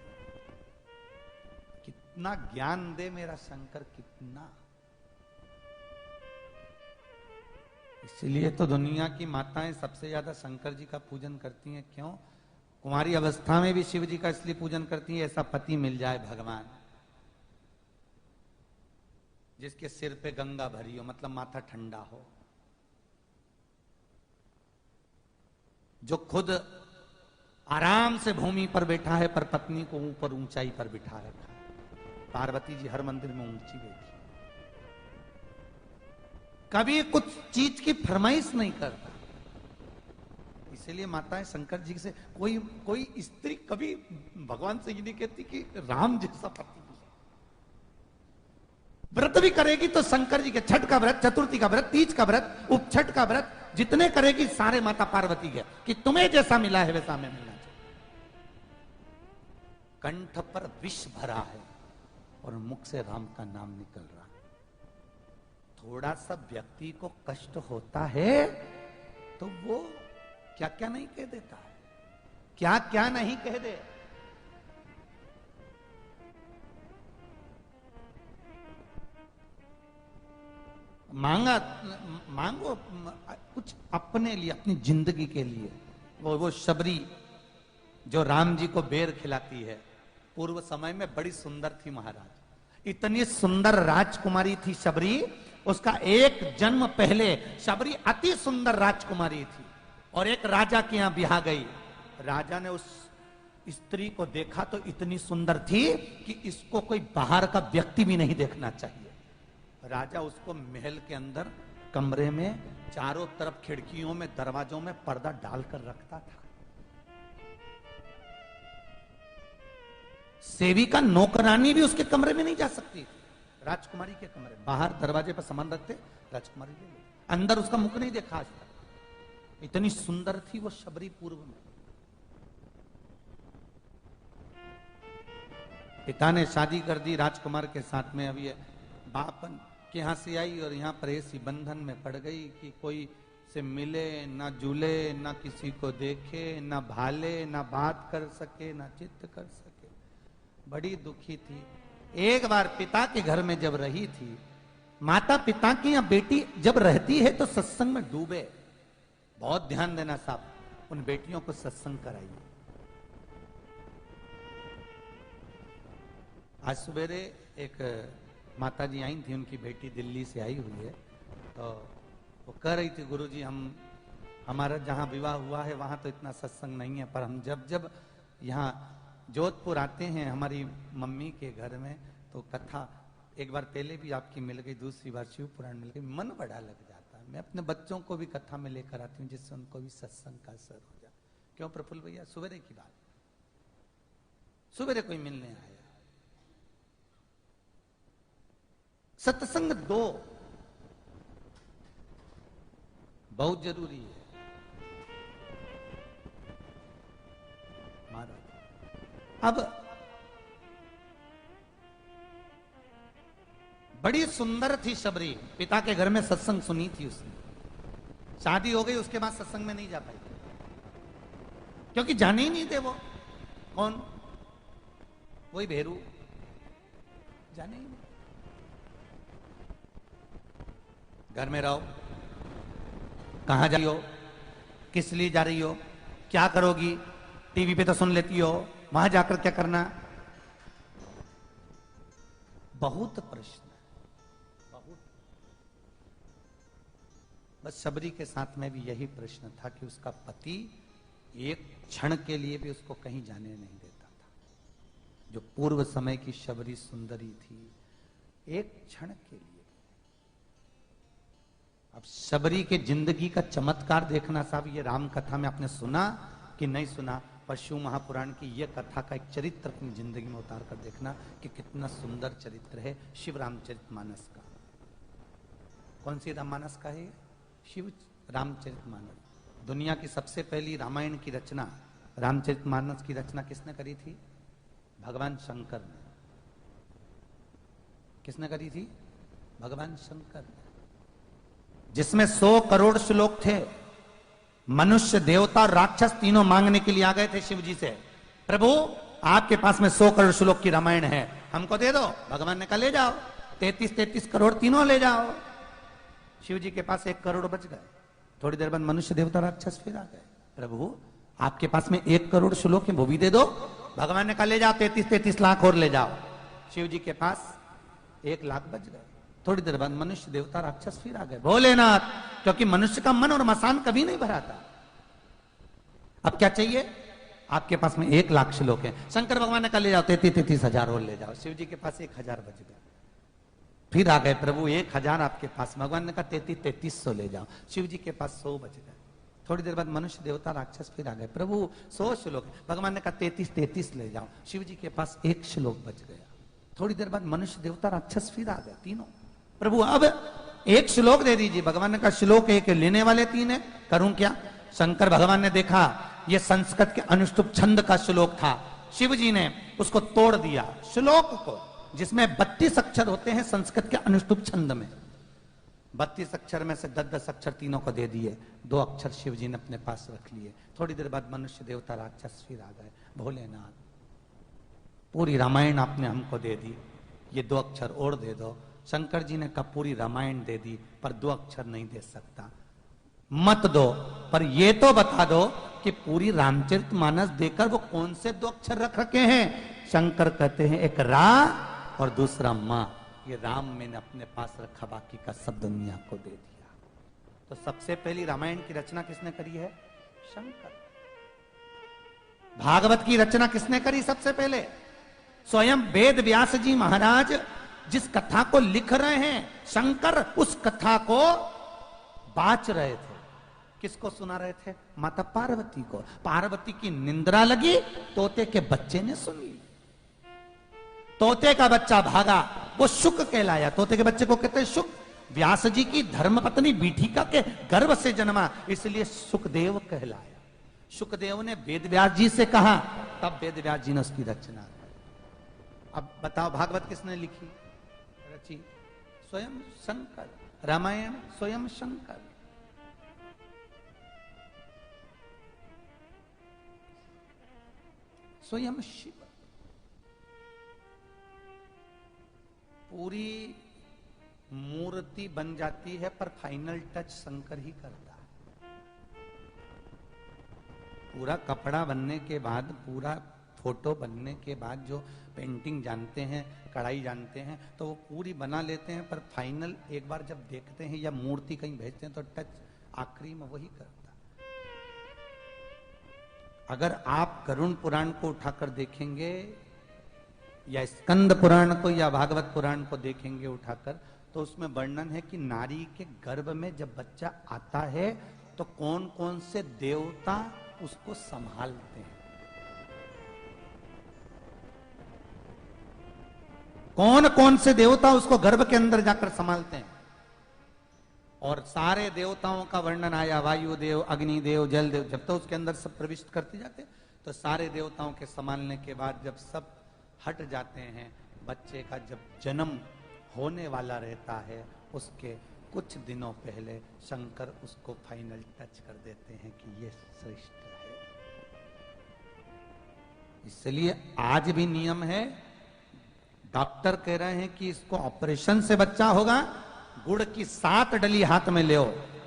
कितना ज्ञान दे मेरा शंकर, कितना। इसलिए तो दुनिया की माताएं सबसे ज्यादा शंकर जी का पूजन करती हैं। क्यों? कुंवारी अवस्था में भी शिव जी का इसलिए पूजन करती है, ऐसा पति मिल जाए भगवान जिसके सिर पे गंगा भरी हो, मतलब माथा ठंडा हो, जो खुद आराम से भूमि पर बैठा है पर पत्नी को ऊपर ऊंचाई पर बिठा रखा है। पार्वती जी हर मंदिर में ऊंची बैठी, कभी कुछ चीज की फरमाइश नहीं करता। इसलिए माताएं शंकर जी से, कोई स्त्री कभी भगवान से ये नहीं कहती कि राम जैसा पति। व्रत भी करेगी तो शंकर जी के, छठ का व्रत, चतुर्थी का व्रत, तीज का व्रत, उपछठ का व्रत, जितने करेगी सारे माता पार्वती के, कि तुम्हें जैसा मिला है वैसा हमें मिलना चाहिए। कंठ पर विष भरा है और मुख से राम का नाम निकल रहा है। थोड़ा सा व्यक्ति को कष्ट होता है तो वो क्या क्या नहीं कह देता है, क्या क्या नहीं कह दे। मांगा, मांगो कुछ अपने लिए, अपनी जिंदगी के लिए। वो शबरी जो राम जी को बेर खिलाती है, पूर्व समय में बड़ी सुंदर थी महाराज, इतनी सुंदर राजकुमारी थी शबरी। उसका एक जन्म पहले शबरी अति सुंदर राजकुमारी थी और एक राजा के यहां ब्याह गई। राजा ने उस स्त्री को देखा तो इतनी सुंदर थी कि इसको कोई बाहर का व्यक्ति भी नहीं देखना चाहिए। राजा उसको महल के अंदर कमरे में चारों तरफ खिड़कियों में दरवाजों में पर्दा डालकर रखता था। सेविका नौकरानी भी उसके कमरे में नहीं जा सकती, राजकुमारी के कमरे बाहर दरवाजे पर सामान रखते, राजकुमारी ले लो, अंदर उसका मुख नहीं देखा आज तक। इतनी सुंदर थी वो शबरी पूर्व में। पिता ने शादी कर दी राजकुमार के साथ में। अब ये बाप के यहां से आई और यहां पर ऐसी बंधन में पड़ गई कि कोई से मिले ना जुले, ना किसी को देखे, ना भाले, ना बात कर सके, ना चित्त कर सके। बड़ी दुखी थी। एक बार पिता के घर में जब रही थी, माता पिता की या बेटी जब रहती है तो सत्संग में डूबे। बहुत ध्यान देना साहब, उन बेटियों को सत्संग कराइए। आज सवेरे एक माता जी आई थी, उनकी बेटी दिल्ली से आई हुई है, तो वो कह रही थी गुरुजी हमारा जहां विवाह हुआ है वहां तो इतना सत्संग नहीं है, पर हम जब जब यहाँ जोधपुर आते हैं हमारी मम्मी के घर में तो कथा, एक बार पहले भी आपकी मिल गई, दूसरी बार शिव पुराण मिल गई, मन बड़ा लग जाता है। मैं अपने बच्चों को भी कथा में लेकर आती हूँ जिससे उनको भी सत्संग का असर हो जाए। क्यों प्रफुल्ल भैया? सवेरे की बात, सवेरे कोई मिलने आया। सत्संग 2 बहुत जरूरी है महाराज। अब बड़ी सुंदर थी शबरी, पिता के घर में सत्संग सुनी थी उसने। शादी हो गई, उसके बाद सत्संग में नहीं जा पाई क्योंकि जाने ही नहीं थे वो। कौन? वही भेरू, जाने ही नहीं। घर में रहो, कहां जा रही हो, किस लिए जा रही हो, क्या करोगी, टीवी पे तो सुन लेती हो, वहां जाकर क्या करना। बहुत प्रश्न, बहुत। बस शबरी के साथ में भी यही प्रश्न था कि उसका पति एक क्षण के लिए भी उसको कहीं जाने नहीं देता था। जो पूर्व समय की शबरी सुंदरी थी, एक क्षण के लिए। अब शबरी के जिंदगी का चमत्कार देखना साहब, ये राम कथा में आपने सुना कि नहीं सुना, पर शिव महापुराण की यह कथा का एक चरित्र अपनी जिंदगी में उतार कर देखना कि कितना सुंदर चरित्र है शिव रामचरितमानस का। कौन सी राममानस का है? शिव रामचरितमानस। दुनिया की सबसे पहली रामायण की रचना, रामचरितमानस की रचना किसने करी थी? भगवान शंकर ने। किसने करी थी? भगवान शंकर ने। जिसमें 100 करोड़ श्लोक थे। मनुष्य, देवता और राक्षस तीनों मांगने के लिए आ गए थे शिव जी से, प्रभु आपके पास में 100 करोड़ श्लोक की रामायण है, हमको दे दो। भगवान ने कहा ले जाओ, 33 करोड़ तीनों ले जाओ। शिव जी के पास 1 करोड़ बच गए। थोड़ी देर बाद मनुष्य, देवता, राक्षस फिर आ गए, प्रभु आपके पास में 1 करोड़ श्लोक है, वो भी दे दो। भगवान ने कहा ले जाओ, 33 लाख और ले जाओ। शिव जी के पास 1 लाख बच गए। थोड़ी देर बाद मनुष्य, देवता, राक्षस फिर आ गए। भोलेनाथ, क्योंकि मनुष्य का मन और मसान कभी नहीं भरा था। अब क्या चाहिए? आपके पास में 1 लाख श्लोक है। शंकर भगवान ने कहा ले जाओ, 33 हजार और ले जाओ। शिव जी के पास 1000 बच गए। फिर आ गए, प्रभु 1000 आपके पास। भगवान ने कहा 3300 ले जाओ। शिव जी के पास 100 बच गए। थोड़ी देर बाद मनुष्य, देवता, राक्षस फिर आ गए, प्रभु 100 श्लोक। भगवान ने कहा 33 ले जाओ। शिव जी के पास 1 श्लोक बच गया। थोड़ी देर बाद मनुष्य, देवता, राक्षस फिर आ गए, तीनों। प्रभु अब 1 श्लोक दे दीजिए। भगवान ने कहा श्लोक 1 लेने वाले 3 है, करूं क्या? शंकर भगवान ने देखा यह संस्कृत के अनुष्टुप छंद का श्लोक था। शिव जी ने उसको तोड़ दिया, श्लोक को, जिसमें 32 अक्षर होते हैं संस्कृत के अनुष्टुप छंद में। 32 अक्षर में से 10 अक्षर तीनों को दे दिए, 2 अक्षर शिव जी ने अपने पास रख लिए। थोड़ी देर बाद मनुष्य, देवता, राक्षस फिर आ गए। भोलेनाथ, पूरी रामायण आपने हमको दे दी, ये 2 अक्षर और दे दो। शंकर जी ने कहा पूरी रामायण दे दी पर 2 अक्षर नहीं दे सकता। मत दो, पर ये तो बता दो कि पूरी रामचरितमानस देकर वो कौन से 2 अक्षर रख रखे हैं। शंकर कहते हैं एक रा और दूसरा मां। ये राम मैंने अपने पास रखा, बाकी का सब दुनिया को दे दिया। तो सबसे पहली रामायण की रचना किसने करी है? शंकर। भागवत की रचना किसने करी सबसे पहले? स्वयं वेद व्यास जी महाराज जिस कथा को लिख रहे हैं, शंकर उस कथा को बाच रहे थे। किसको सुना रहे थे? माता पार्वती को। पार्वती की निंद्रा लगी, तोते के बच्चे ने सुन ली। तोते का बच्चा भागा, वो शुक कहलाया। तोते के बच्चे को कहते हैं शुक। व्यास जी की धर्मपत्नी बीठिका के गर्भ से जन्मा, इसलिए सुखदेव कहलाया। सुखदेव ने वेद व्यास जी से कहा, तब वेद व्यास जी ने उसकी रचना। अब बताओ भागवत किसने लिखी रची? स्वयं शंकर। रामायण स्वयं शंकर। स्वयं शिव। पूरी मूर्ति बन जाती है पर फाइनल टच शंकर ही करता है। पूरा कपड़ा बनने के बाद, पूरा फोटो बनने के बाद जो पेंटिंग जानते हैं, कढ़ाई जानते हैं, तो वो पूरी बना लेते हैं, पर फाइनल एक बार जब देखते हैं या मूर्ति कहीं भेजते हैं तो टच आखिरी में वही करता। अगर आप गरुड़ पुराण को उठाकर देखेंगे या स्कंद पुराण को या भागवत पुराण को देखेंगे उठाकर, तो उसमें वर्णन है कि नारी के गर्भ में जब बच्चा आता है तो कौन कौन से देवता उसको संभालते हैं। कौन कौन से देवता उसको गर्भ के अंदर जाकर संभालते हैं। और सारे देवताओं का वर्णन आया, वायुदेव, अग्निदेव, जलदेव। जब तो उसके अंदर सब प्रविष्ट करते जाते, तो सारे देवताओं के संभालने के बाद जब सब हट जाते हैं, बच्चे का जब जन्म होने वाला रहता है, उसके कुछ दिनों पहले शंकर उसको फाइनल टच कर देते हैं कि ये श्रेष्ठ है। इसलिए आज भी नियम है, डॉक्टर कह रहे हैं कि इसको ऑपरेशन से बच्चा होगा, गुड़ की 7 डली हाथ में ले,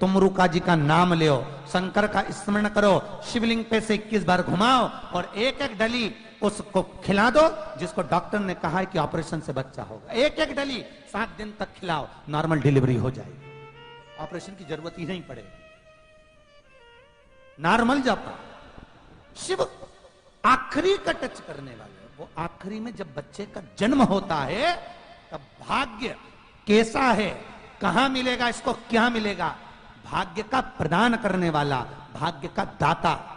तुमरुका जी का नाम ले, शंकर का स्मरण करो, शिवलिंग पे से 21 बार घुमाओ और एक एक डली उसको खिला दो, जिसको डॉक्टर ने कहा है कि ऑपरेशन से बच्चा होगा। एक एक डली 7 दिन तक खिलाओ, नॉर्मल डिलीवरी हो जाएगी, ऑपरेशन की जरूरत ही नहीं पड़ेगी, नॉर्मल जाता। शिव आखिरी का टच करने वाले, वो आखिरी में जब बच्चे का जन्म होता है तब भाग्य कैसा है, कहां मिलेगा, इसको क्या मिलेगा, भाग्य का प्रदान करने वाला, भाग्य का दाता,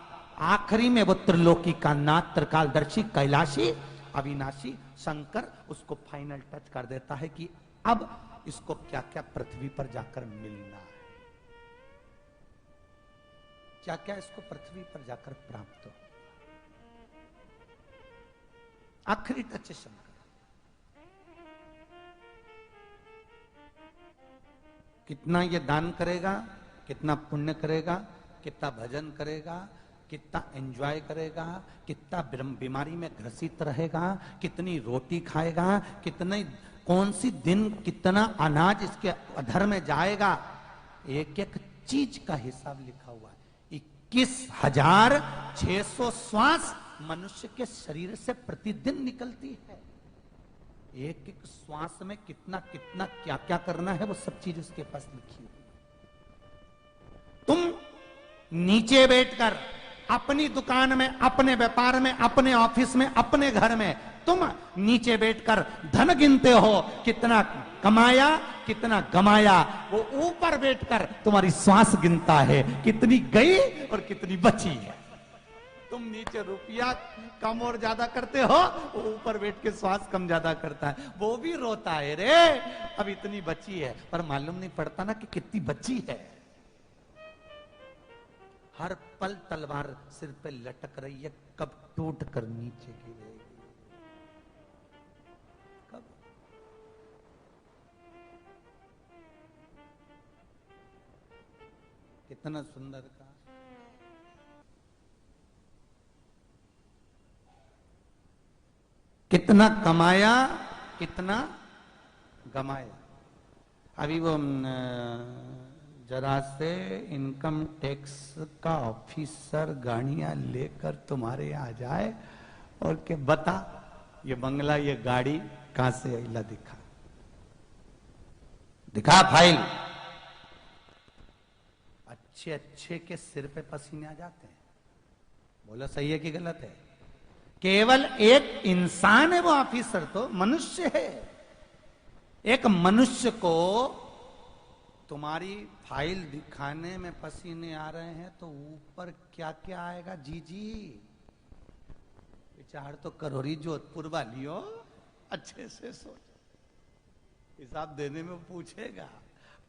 आखिरी में वो त्रिलोकी का नाथ, त्रिकालदर्शी, कैलाशी, अविनाशी शंकर उसको फाइनल टच कर देता है कि अब इसको क्या क्या पृथ्वी पर जाकर मिलना है, क्या क्या इसको पृथ्वी पर जाकर प्राप्त हो। आखिरी टच शंकर। कितना ये दान करेगा, कितना पुण्य करेगा, कितना भजन करेगा, कितना एंजॉय करेगा, कितना बीमारी में ग्रसित रहेगा, कितनी रोटी खाएगा, कितने कौन सी दिन कितना अनाज इसके अधर में जाएगा, एक एक चीज का हिसाब लिखा हुआ है। 21,600 श्वास मनुष्य के शरीर से प्रतिदिन निकलती है। एक एक श्वास में कितना कितना क्या क्या करना है, वो सब चीज उसके पास लिखी हुई। तुम नीचे बैठकर अपनी दुकान में, अपने व्यापार में, अपने ऑफिस में, अपने घर में तुम नीचे बैठकर धन गिनते हो, कितना कमाया, कितना गमाया। वो ऊपर बैठकर तुम्हारी श्वास गिनता है, कितनी गई और कितनी बची है। तुम नीचे रुपया कम और ज्यादा करते हो, वो ऊपर बैठ के श्वास कम ज्यादा करता है, वो भी रोता है, रे अब इतनी बची है, पर मालूम नहीं पड़ता ना कि कितनी बची है। हर पल तलवार सिर पे लटक रही है, कब टूट कर नीचे गिरेगी, कब। कितना सुंदर का कितना कमाया, कितना गमाया। अभी वो जरा से इनकम टैक्स का ऑफिसर गाड़ियां लेकर तुम्हारे यहाँ जाए और के बता ये बंगला ये गाड़ी कहां से अला दिखा, दिखा फाइल। अच्छे अच्छे के सिर पे पसीने आ जाते हैं। बोलो सही है कि गलत है? केवल एक इंसान है वो ऑफिसर, तो मनुष्य है। एक मनुष्य को तुम्हारी फाइल दिखाने में पसीने आ रहे हैं तो ऊपर क्या क्या आएगा? जी जी विचार तो करो। री जोधपुर वालियों अच्छे से सोच, हिसाब देने में पूछेगा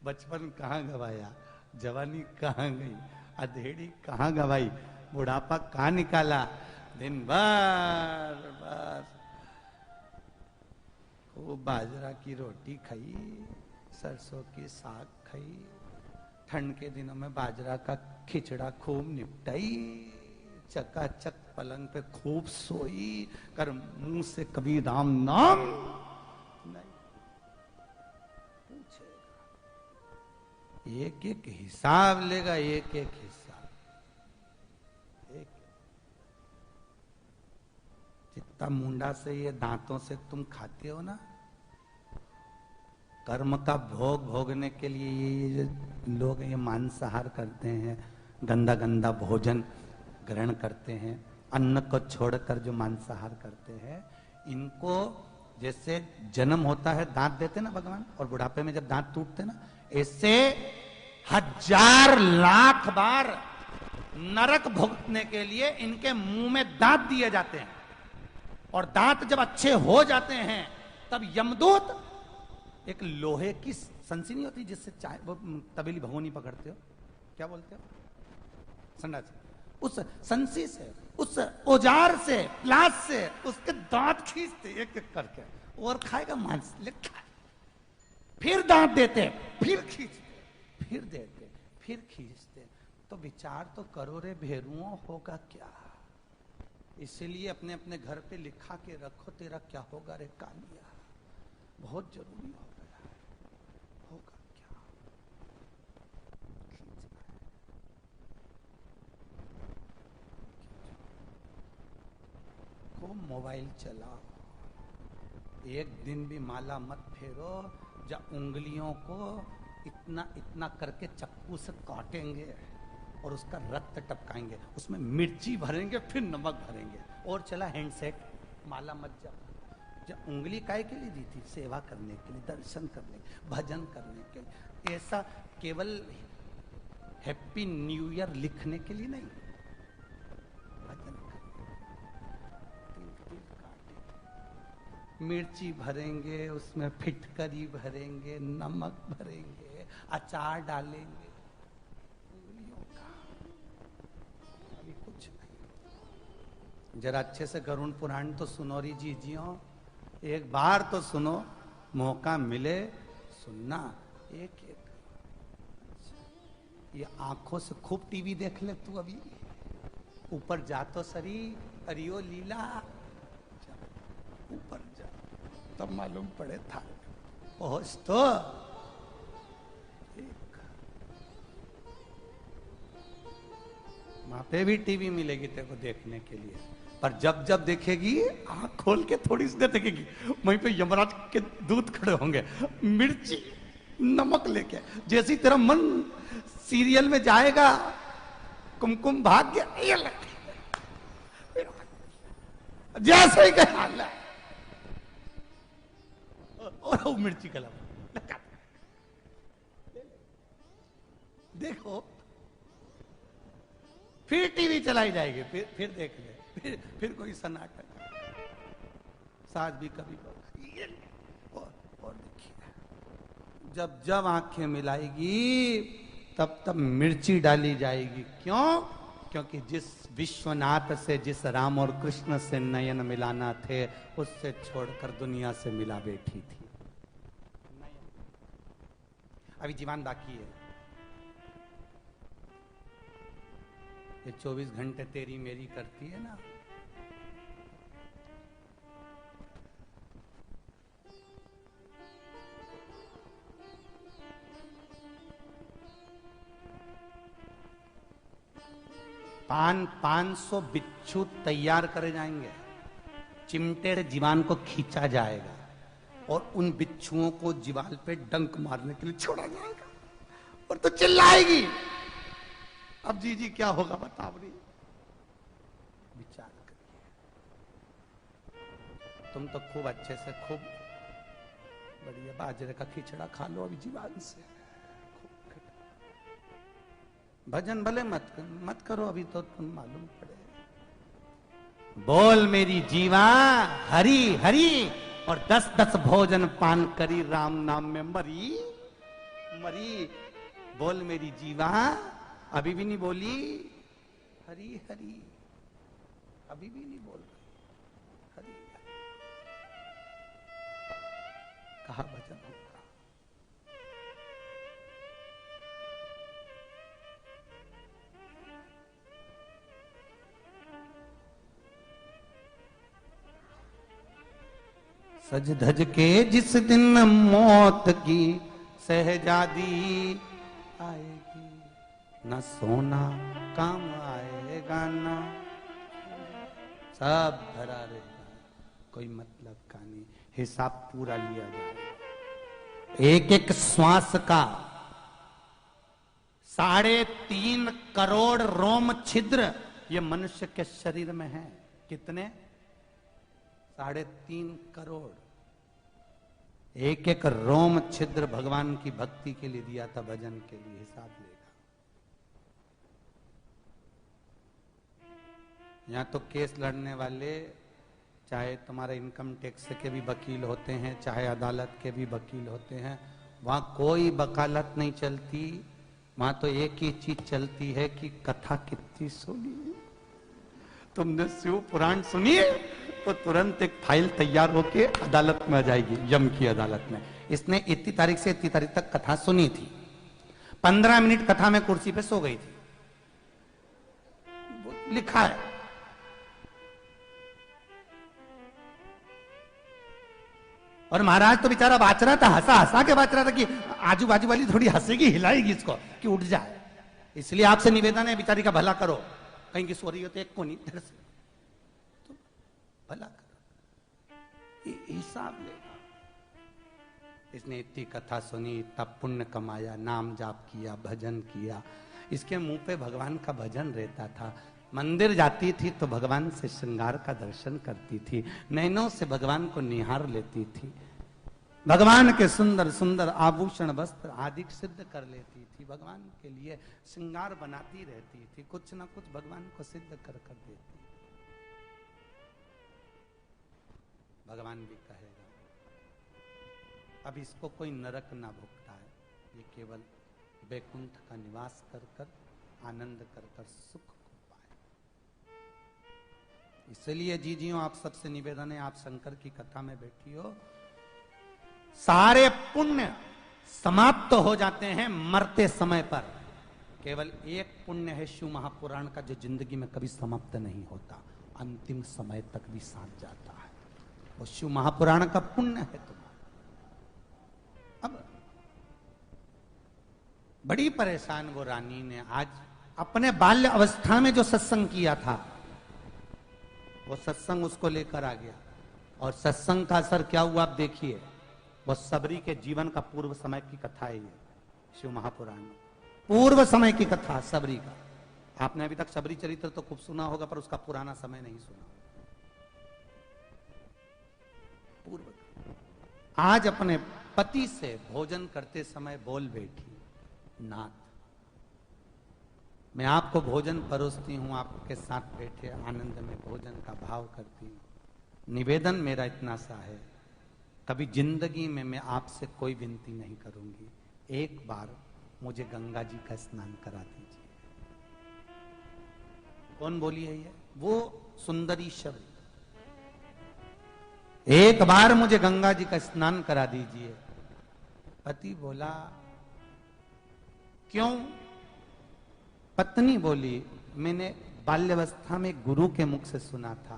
बचपन कहां गवाया, जवानी कहां गई, अधेड़ी कहां गवाई, बुढ़ापा कहां निकाला। दिन भर बस खूब बाजरा की रोटी खाई, सरसों की साग खाई, ठंड के दिनों में बाजरा का खिचड़ा खूब निपटाई, चकाचक पलंग पे खूब सोई, कर मुंह से कभी राम नाम नहीं पूछेगा। एक एक हिसाब लेगा, एक एक हिसाब। एक जितना मुंडा से ये दांतों से तुम खाते हो ना, कर्म का भोग भोगने के लिए ये लोग ये मांसाहार करते हैं, गंदा गंदा भोजन ग्रहण करते हैं, अन्न को छोड़कर जो मांसाहार करते हैं, इनको जैसे जन्म होता है दांत देते ना भगवान, और बुढ़ापे में जब दांत टूटते ना, ऐसे 1000 लाख बार नरक भुगतने के लिए इनके मुंह में दांत दिए जाते हैं। और दांत जब अच्छे हो जाते हैं तब यमदूत एक लोहे की संसी नहीं होती जिससे चाय वो तबेली भगोनी पकड़ते हो, क्या बोलते हो, संडा से, उस संसी से, उस औजार से, प्लास से उसके दांत खींचते एक एक करके, और खाएगा मांस लिखा, फिर दांत देते, फिर खींचते, फिर देते, फिर खींचते। तो विचार तो करो रे भेरुओं, होगा क्या? इसलिए अपने अपने घर पे लिखा के रखो, तेरा क्या होगा रे कालिया, बहुत जरूरी हो गया है। होगा क्या? खूब मोबाइल चलाओ, एक दिन भी माला मत फेरो जब उंगलियों को इतना इतना करके चक्कू से काटेंगे और उसका रक्त टपकाएंगे, उसमें मिर्ची भरेंगे, फिर नमक भरेंगे, और चला हैंडसेट, माला मत जा। जब उंगली काय के लिए दी थी? सेवा करने के लिए, दर्शन करने, भजन करने के लिए, ऐसा केवल हैप्पी न्यू ईयर लिखने के लिए नहीं, भजन करने, तिल तिल काटे, मिर्ची भरेंगे, उसमें फिटकरी भरेंगे, नमक भरेंगे, अचार डालेंगे, जरा अच्छे से गरुण पुराण तो सुनो री जीजियो, एक बार तो सुनो, मौका मिले सुनना एक एक। ये आंखों से खूब टीवी देख ले तू, अभी ऊपर जा तो सरी, अरियो लीला, ऊपर जा तब मालूम पड़े था, पहुंच तो वहां पे भी टीवी मिलेगी तेरे को देखने के लिए, पर जब जब देखेगी आंख खोल के थोड़ी सी देर देखेगी, वहीं पे यमराज के दूत खड़े होंगे मिर्ची नमक लेके। जैसी तेरा मन सीरियल में जाएगा, कुमकुम भाग्य, जैसे ही कहा और वो मिर्ची का लगा, देखो फिर टीवी चलाई जाएगी, फिर देख ले, फिर कोई सन्नाटा, सास भी कभी और देखिए, जब जब आंखें मिलाएगी तब तब मिर्ची डाली जाएगी। क्यों? क्योंकि जिस विश्वनाथ से, जिस राम और कृष्ण से नयन मिलाना थे, उससे छोड़कर दुनिया से मिला बैठी थी। अभी जीवन बाकी है, ये 24 घंटे तेरी मेरी करती है ना, 500 बिच्छू तैयार करे जाएंगे, चिमटे जीवान को खींचा जाएगा और उन बिच्छुओं को जीवाल पे डंक मारने के लिए छोड़ा जाएगा और तो चिल्लाएगी। अब जी क्या होगा बताओ रही, विचार करिए। तुम तो खूब अच्छे से खूब बढ़िया बाजरे का खिचड़ा खा लो अभी जीवान से, भजन भले मत करो अभी तो तुम मालूम पड़े। बोल मेरी जीवा हरी हरी और 10-10 भोजन पान करी राम नाम में मरी मरी। बोल मेरी जीवा, अभी भी नहीं बोली हरी हरी, अभी भी नहीं बोल रही हरी हरी। कहा भजन होगा। सज धज के जिस दिन मौत की सहजादी आएगी, न सोना काम आएगा न सब भरा रहेगा, कोई मतलब का नहीं, हिसाब पूरा लिया जाएगा। एक एक श्वास का 3.5 करोड़ रोम छिद्र ये मनुष्य के शरीर में है। कितने? 3.5 करोड़। एक एक रोम छिद्र भगवान की भक्ति के लिए दिया था, भजन के लिए, हिसाब लेगा। यहां तो केस लड़ने वाले चाहे तुम्हारे इनकम टैक्स के भी वकील होते हैं, चाहे अदालत के भी वकील होते हैं, वहां कोई वकालत नहीं चलती। वहां तो एक ही चीज चलती है कि कथा कितनी सुनी। तुमने शिव पुराण सुनी तो तुरंत एक फाइल तैयार होके अदालत में आ जाएगी, यम की अदालत में। इसने इतनी तारीख से इतनी तारीख तक कथा सुनी थी, 15 मिनट कथा में कुर्सी पे सो गई थी, वो लिखा है। और महाराज तो बेचारा बाच रहा था, हंसा हंसा के बाच रहा था कि आजू बाजू वाली थोड़ी हंसेगी, हिलाएगी इसको कि उठ जाए। इसलिए आपसे निवेदन है बेचारी का भला करो, कहीं की सो रही हो तो एक को नहीं इधर से तो भला करो, हिसाब लेगा। इसने इतनी कथा सुनी, इतना पुण्य कमाया, नाम जाप किया, भजन किया, इसके मुंह पे भगवान का भजन रहता था। मंदिर जाती थी तो भगवान से श्रृंगार का दर्शन करती थी, नैनों से भगवान को निहार लेती थी, भगवान के सुंदर सुंदर आभूषण वस्त्र आदि सिद्ध कर लेती थी, भगवान के लिए श्रृंगार बनाती रहती थी, कुछ ना कुछ भगवान को सिद्ध कर देती। भगवान भी कहेगा अब इसको कोई नरक ना भुगता है, ये केवल वैकुंठ का निवास कर कर आनंद कर कर सुख को पाए। इसलिए जीजियों आप सबसे निवेदन है, आप शंकर की कथा में बैठी हो, सारे पुण्य समाप्त हो जाते हैं मरते समय पर। केवल एक पुण्य है शिव महापुराण का, जो जिंदगी में कभी समाप्त नहीं होता, अंतिम समय तक भी साथ जाता है, वो शिव महापुराण का पुण्य है तुम्हारा। अब बड़ी परेशान वो रानी ने आज अपने बाल्य अवस्था में जो सत्संग किया था, वो सत्संग उसको लेकर आ गया, और सत्संग का असर क्या हुआ आप देखिए। वो सबरी के जीवन का पूर्व समय की कथा है, ये शिव महापुराण पूर्व समय की कथा सबरी का। आपने अभी तक सबरी चरित्र तो खूब सुना होगा, पर उसका पुराना समय नहीं सुना। पूर्व आज अपने पति से भोजन करते समय बोल बैठी, नाथ मैं आपको भोजन परोसती हूं, आपके साथ बैठे आनंद में भोजन का भाव करती हूं, निवेदन मेरा इतना सा है, कभी जिंदगी में मैं आपसे कोई विनती नहीं करूंगी, एक बार मुझे गंगा जी का स्नान करा दीजिए। कौन बोली है ये? वो सुंदरी शब्द, एक बार मुझे गंगा जी का स्नान करा दीजिए। पति बोला क्यों? पत्नी बोली मैंने बाल्यावस्था में गुरु के मुख से सुना था,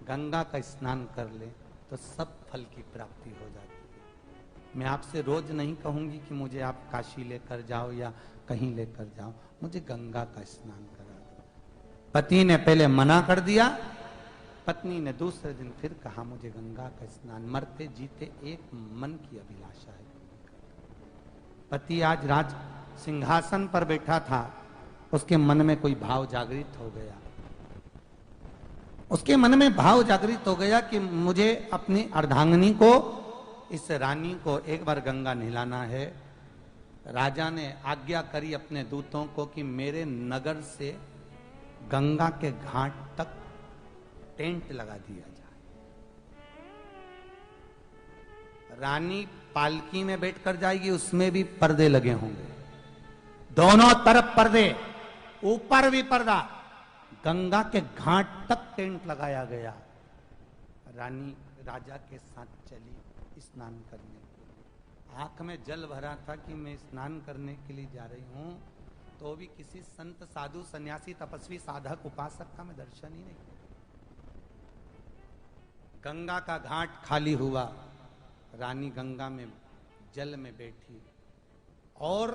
गंगा का स्नान कर ले तो सब फल की प्राप्ति हो जाती है। मैं आपसे रोज नहीं कहूंगी कि मुझे आप काशी लेकर जाओ या कहीं लेकर जाओ, मुझे गंगा का स्नान करा दो। पति ने पहले मना कर दिया, पत्नी ने दूसरे दिन फिर कहा मुझे गंगा का स्नान, मरते जीते एक मन की अभिलाषा है। पति आज राज सिंहासन पर बैठा था, उसके मन में कोई भाव जागृत हो गया, उसके मन में भाव जागृत हो गया कि मुझे अपनी अर्धांगिनी को, इस रानी को एक बार गंगा नहलाना है। राजा ने आज्ञा करी अपने दूतों को कि मेरे नगर से गंगा के घाट तक टेंट लगा दिया जाए। रानी पालकी में बैठकर जाएगी, उसमें भी पर्दे लगे होंगे, दोनों तरफ पर्दे, ऊपर भी पर्दा, गंगा के घाट तक टेंट लगाया गया। रानी राजा के साथ चली स्नान करने के लिए। आंख में जल भरा था कि मैं स्नान करने के लिए जा रही हूं, तो भी किसी संत साधु सन्यासी तपस्वी साधक उपासक का मैं दर्शन ही नहीं किया। गंगा का घाट खाली हुआ, रानी गंगा में जल में बैठी और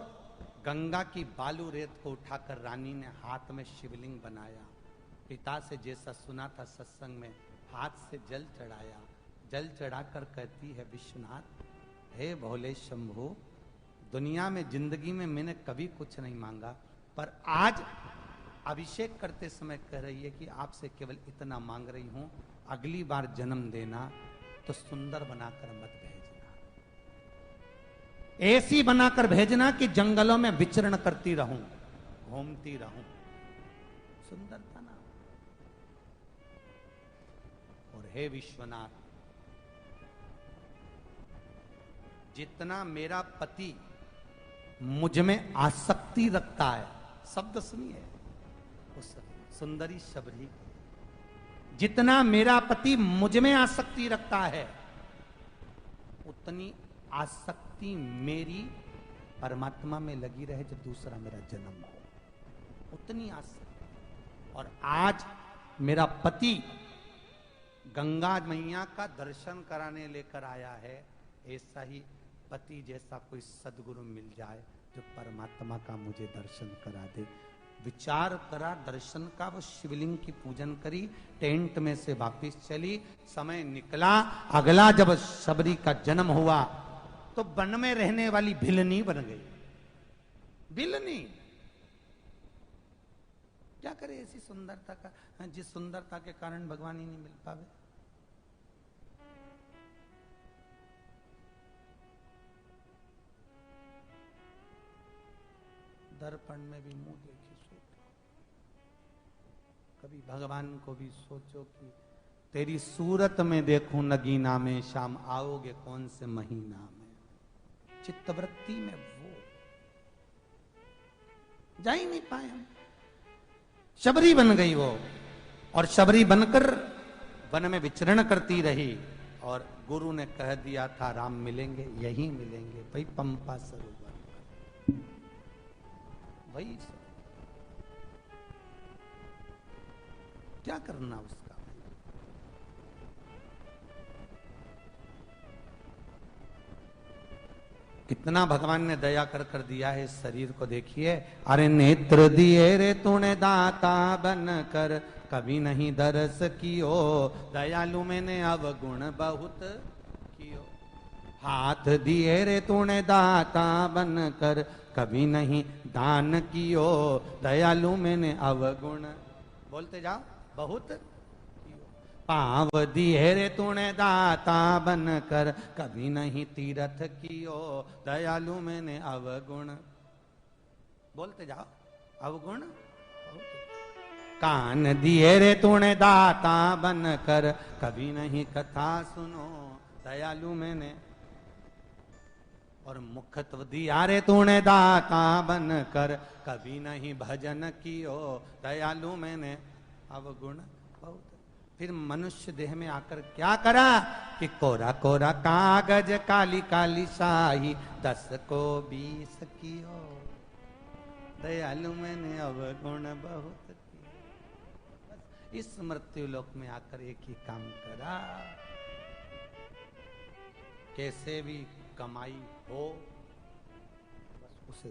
गंगा की बालू रेत को उठाकर रानी ने हाथ में शिवलिंग बनाया। पिता से जैसा सुना था सत्संग में, हाथ से जल चढ़ाया। जल चढ़ाकर कहती है, विश्वनाथ, हे भोले शंभु, दुनिया में जिंदगी में मैंने कभी कुछ नहीं मांगा, पर आज अभिषेक करते समय कह रही है कि आपसे केवल इतना मांग रही हूं, अगली बार जन्म देना तो सुंदर बनाकर मत भेजना, ऐसी बनाकर भेजना कि जंगलों में विचरण करती रहूं, घूमती रहूं। सुंदर था ना। और हे विश्वनाथ, जितना मेरा पति मुझ में आसक्ति रखता है, शब्द सुनिए उस सुंदरी शबरी, जितना मेरा पति मुझ में आसक्ति रखता है, उतनी आसक्ति मेरी परमात्मा में लगी रहे जब दूसरा मेरा जन्म हो, उतनी आसक्ति। और आज मेरा पति गंगा मैया का दर्शन कराने लेकर आया है, ऐसा ही पति जैसा कोई सदगुरु मिल जाए जो परमात्मा का मुझे दर्शन करा दे। विचार करा दर्शन का, वो शिवलिंग की पूजन करी, टेंट में से वापिस चली। समय निकला, अगला जब शबरी का जन्म हुआ तो वन में रहने वाली भिलनी बन गई। भिलनी क्या करे ऐसी सुंदरता का, जिस सुंदरता के कारण भगवान ही नहीं मिल पावे। दर्पण में भी मुंह देखी सोचो, कभी भगवान को भी सोचो कि तेरी सूरत में देखूं नगीना में, शाम आओगे कौन से महीना में। चित्तवृत्ति में वो जा ही नहीं पाए हम। शबरी बन गई वो, और शबरी बनकर वन में विचरण करती रही। और गुरु ने कह दिया था राम मिलेंगे, यहीं मिलेंगे भाई, पंपा सरोवर वही। क्या करना उसका। कितना भगवान ने दया कर कर दिया है इस शरीर को, देखिए। अरे नेत्र दिए रे तूने दाता बन कर, कभी नहीं दरस कियो, दयालु मैंने अवगुण बहुत कियो। हाथ दिए रे तूने दाता बन कर, कभी नहीं दान कियो, दयालु मैंने अवगुण, बोलते जाओ, बहुत कियो। पांव दिए रे तूने दाता बन कर, कभी नहीं तीरथ कियो, दयालु मैंने अवगुण, बोलते जाओ, अवगुण। कान दिए रे तूने दाता बन कर, कभी नहीं कथा सुनो, दयालु मैंने। और मुखत्व दिया रे तूने दाता बन कर, कभी नहीं भजन कियो, दयालु मैंने अवगुण बहुत। फिर मनुष्य देह में आकर क्या करा कि कोरा कोरा कागज काली काली शाही, 10 को 20 कियो, दयालु मैंने अवगुण बहुत कियो। इस मृत्यु लोक में आकर एक ही काम करा, कैसे भी कमाई हो, बस उसे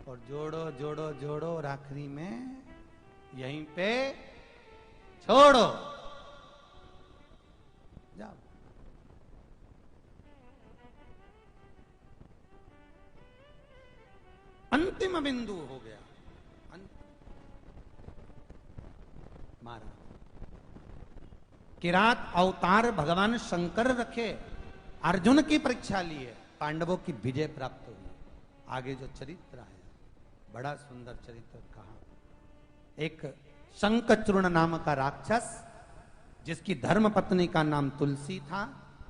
और जोड़ो जोड़ो जोड़ो और आखिरी में यहीं पे छोड़ो, जाओ। अंतिम बिंदु हो गया, मारा। किरात अवतार भगवान शंकर रखे, अर्जुन की परीक्षा ली है, पांडवों की विजय प्राप्त हुई। आगे जो चरित्र है बड़ा सुंदर चरित्र कहा। एक शंखचूर्ण नाम का राक्षस, जिसकी धर्म पत्नी का नाम तुलसी था,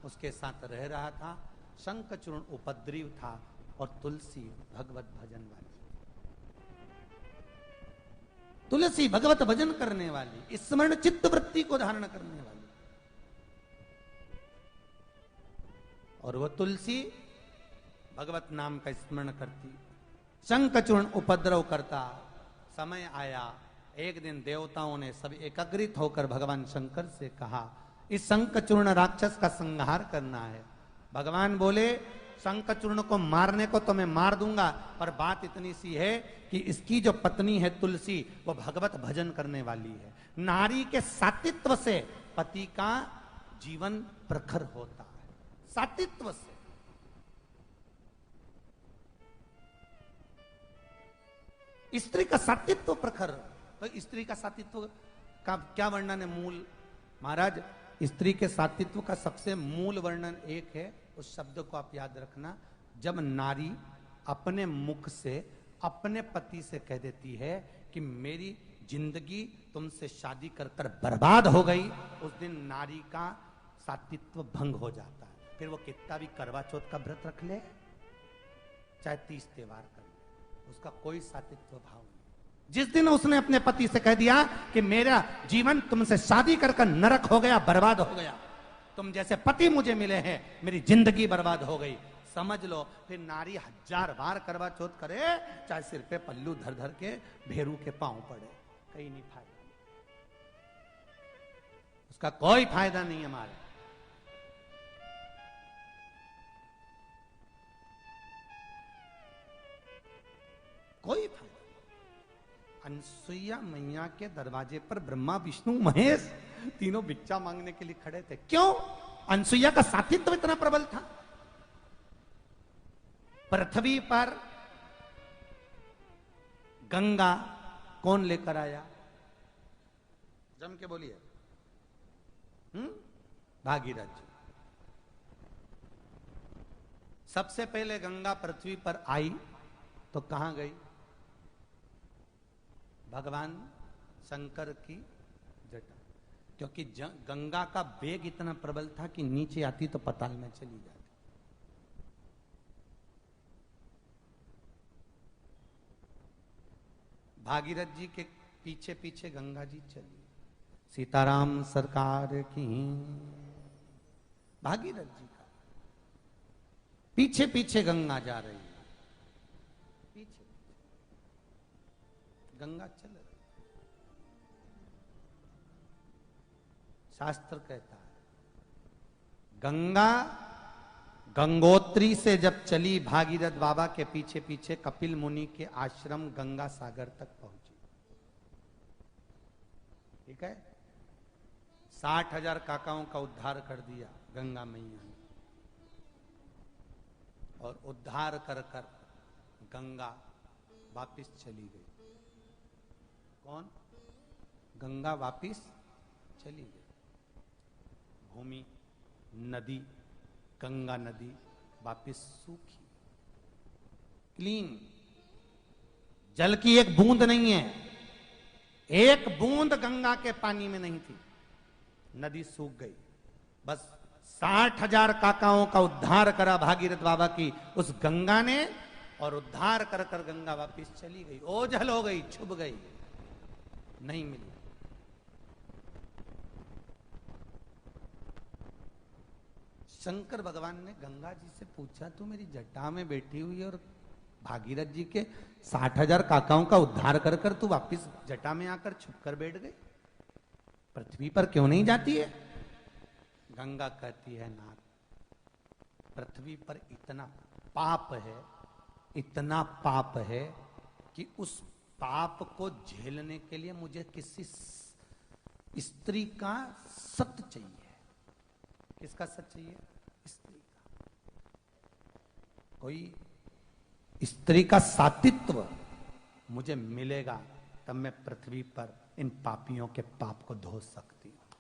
उसके साथ रह रहा था। शंखचूर्ण उपद्रव था और तुलसी भगवत भजन वाली। तुलसी भगवत भजन करने वाली, स्मरण चित्त वृत्ति को धारण करने वाली, और वह तुलसी भगवत नाम का स्मरण करती। शंखचूर्ण उपद्रव करता। समय आया, एक दिन देवताओं ने सब एकत्रित होकर भगवान शंकर से कहा, इस शंखचूर्ण राक्षस का संहार करना है। भगवान बोले, शंखचूर्ण को मारने को तो मैं मार दूंगा, पर बात इतनी सी है कि इसकी जो पत्नी है तुलसी, वो भगवत भजन करने वाली है। नारी के सातित्व से पति का जीवन प्रखर होता है, सातित्व से। स्त्री का सातित्व प्रखर, तो स्त्री का सातित्व का क्या वर्णन है? मूल महाराज, स्त्री के सातित्व का सबसे मूल वर्णन एक है, उस शब्द को आप याद रखना। जब नारी अपने मुख से अपने पति से कह देती है कि मेरी जिंदगी तुमसे शादी कर कर बर्बाद हो गई, उस दिन नारी का सातित्व भंग हो जाता है। फिर वो कितना भी करवा चौथ का व्रत रख ले, चाहे 30 त्योहार कर ले, उसका कोई सातित्व भाव नहीं। जिस दिन उसने अपने पति से कह दिया कि मेरा जीवन तुमसे शादी कर कर नरक हो गया, बर्बाद हो गया, तुम जैसे पति मुझे मिले हैं, मेरी जिंदगी बर्बाद हो गई, समझ लो फिर नारी 1000 बार करवा चौथ करे, चाहे सिर पे पल्लू धर धर के भेरू के पांव पड़े, कहीं नहीं फायदा, उसका कोई फायदा नहीं हमारे। कोई फायदा। अनसुईया मैया के दरवाजे पर ब्रह्मा विष्णु महेश तीनों भिक्षा मांगने के लिए खड़े थे। क्यों? अनसुईया का सातित्व इतना प्रबल था। पृथ्वी पर गंगा कौन लेकर आया? जम के बोलिए। भागीरथ जी। सबसे पहले गंगा पृथ्वी पर आई तो कहां गई? भगवान शंकर की जटा, क्योंकि गंगा का वेग इतना प्रबल था कि नीचे आती तो पाताल में चली जाती। भागीरथ जी के पीछे पीछे गंगा जी चली। सीताराम सरकार की। भागीरथ जी का पीछे पीछे गंगा जा रही है, पीछे गंगा चल रही। शास्त्र कहता है गंगा गंगोत्री से जब चली भागीरथ बाबा के पीछे पीछे, कपिल मुनि के आश्रम गंगा सागर तक पहुंची। ठीक है, 60,000 काकाओं का उद्धार कर दिया गंगा मैया ने, और उद्धार कर कर गंगा वापिस चली गई। कौन? गंगा वापिस चली गई। भूमि, नदी, गंगा नदी वापिस सूखी, क्लीन। जल की एक बूंद नहीं है, एक बूंद गंगा के पानी में नहीं थी, नदी सूख गई। बस 60,000 काकाओं का उद्धार करा भागीरथ बाबा की उस गंगा ने, और उद्धार कर कर गंगा वापिस चली गई, ओझल हो गई, छुप गई, नहीं मिली। शंकर भगवान ने गंगा जी से पूछा, तू मेरी जटा में बैठी हुई और भागीरथ जी के 60,000 काकाओं का उद्धार कर कर तू वापिस जटा में आकर छुप कर बैठ गई, पृथ्वी पर क्यों नहीं जाती है? गंगा कहती है, नाथ, पृथ्वी पर इतना पाप है, इतना पाप है कि उस पाप को झेलने के लिए मुझे किसी स्त्री का सत्य चाहिए। किसका सत्य चाहिए? स्त्री का। कोई स्त्री का सातित्व मुझे मिलेगा तब मैं पृथ्वी पर इन पापियों के पाप को धो सकती हूं।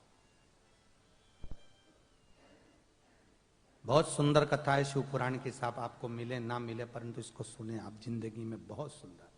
बहुत सुंदर कथा है शिव पुराण की, साहब आपको मिले ना मिले परंतु इसको सुने आप, जिंदगी में बहुत सुंदर।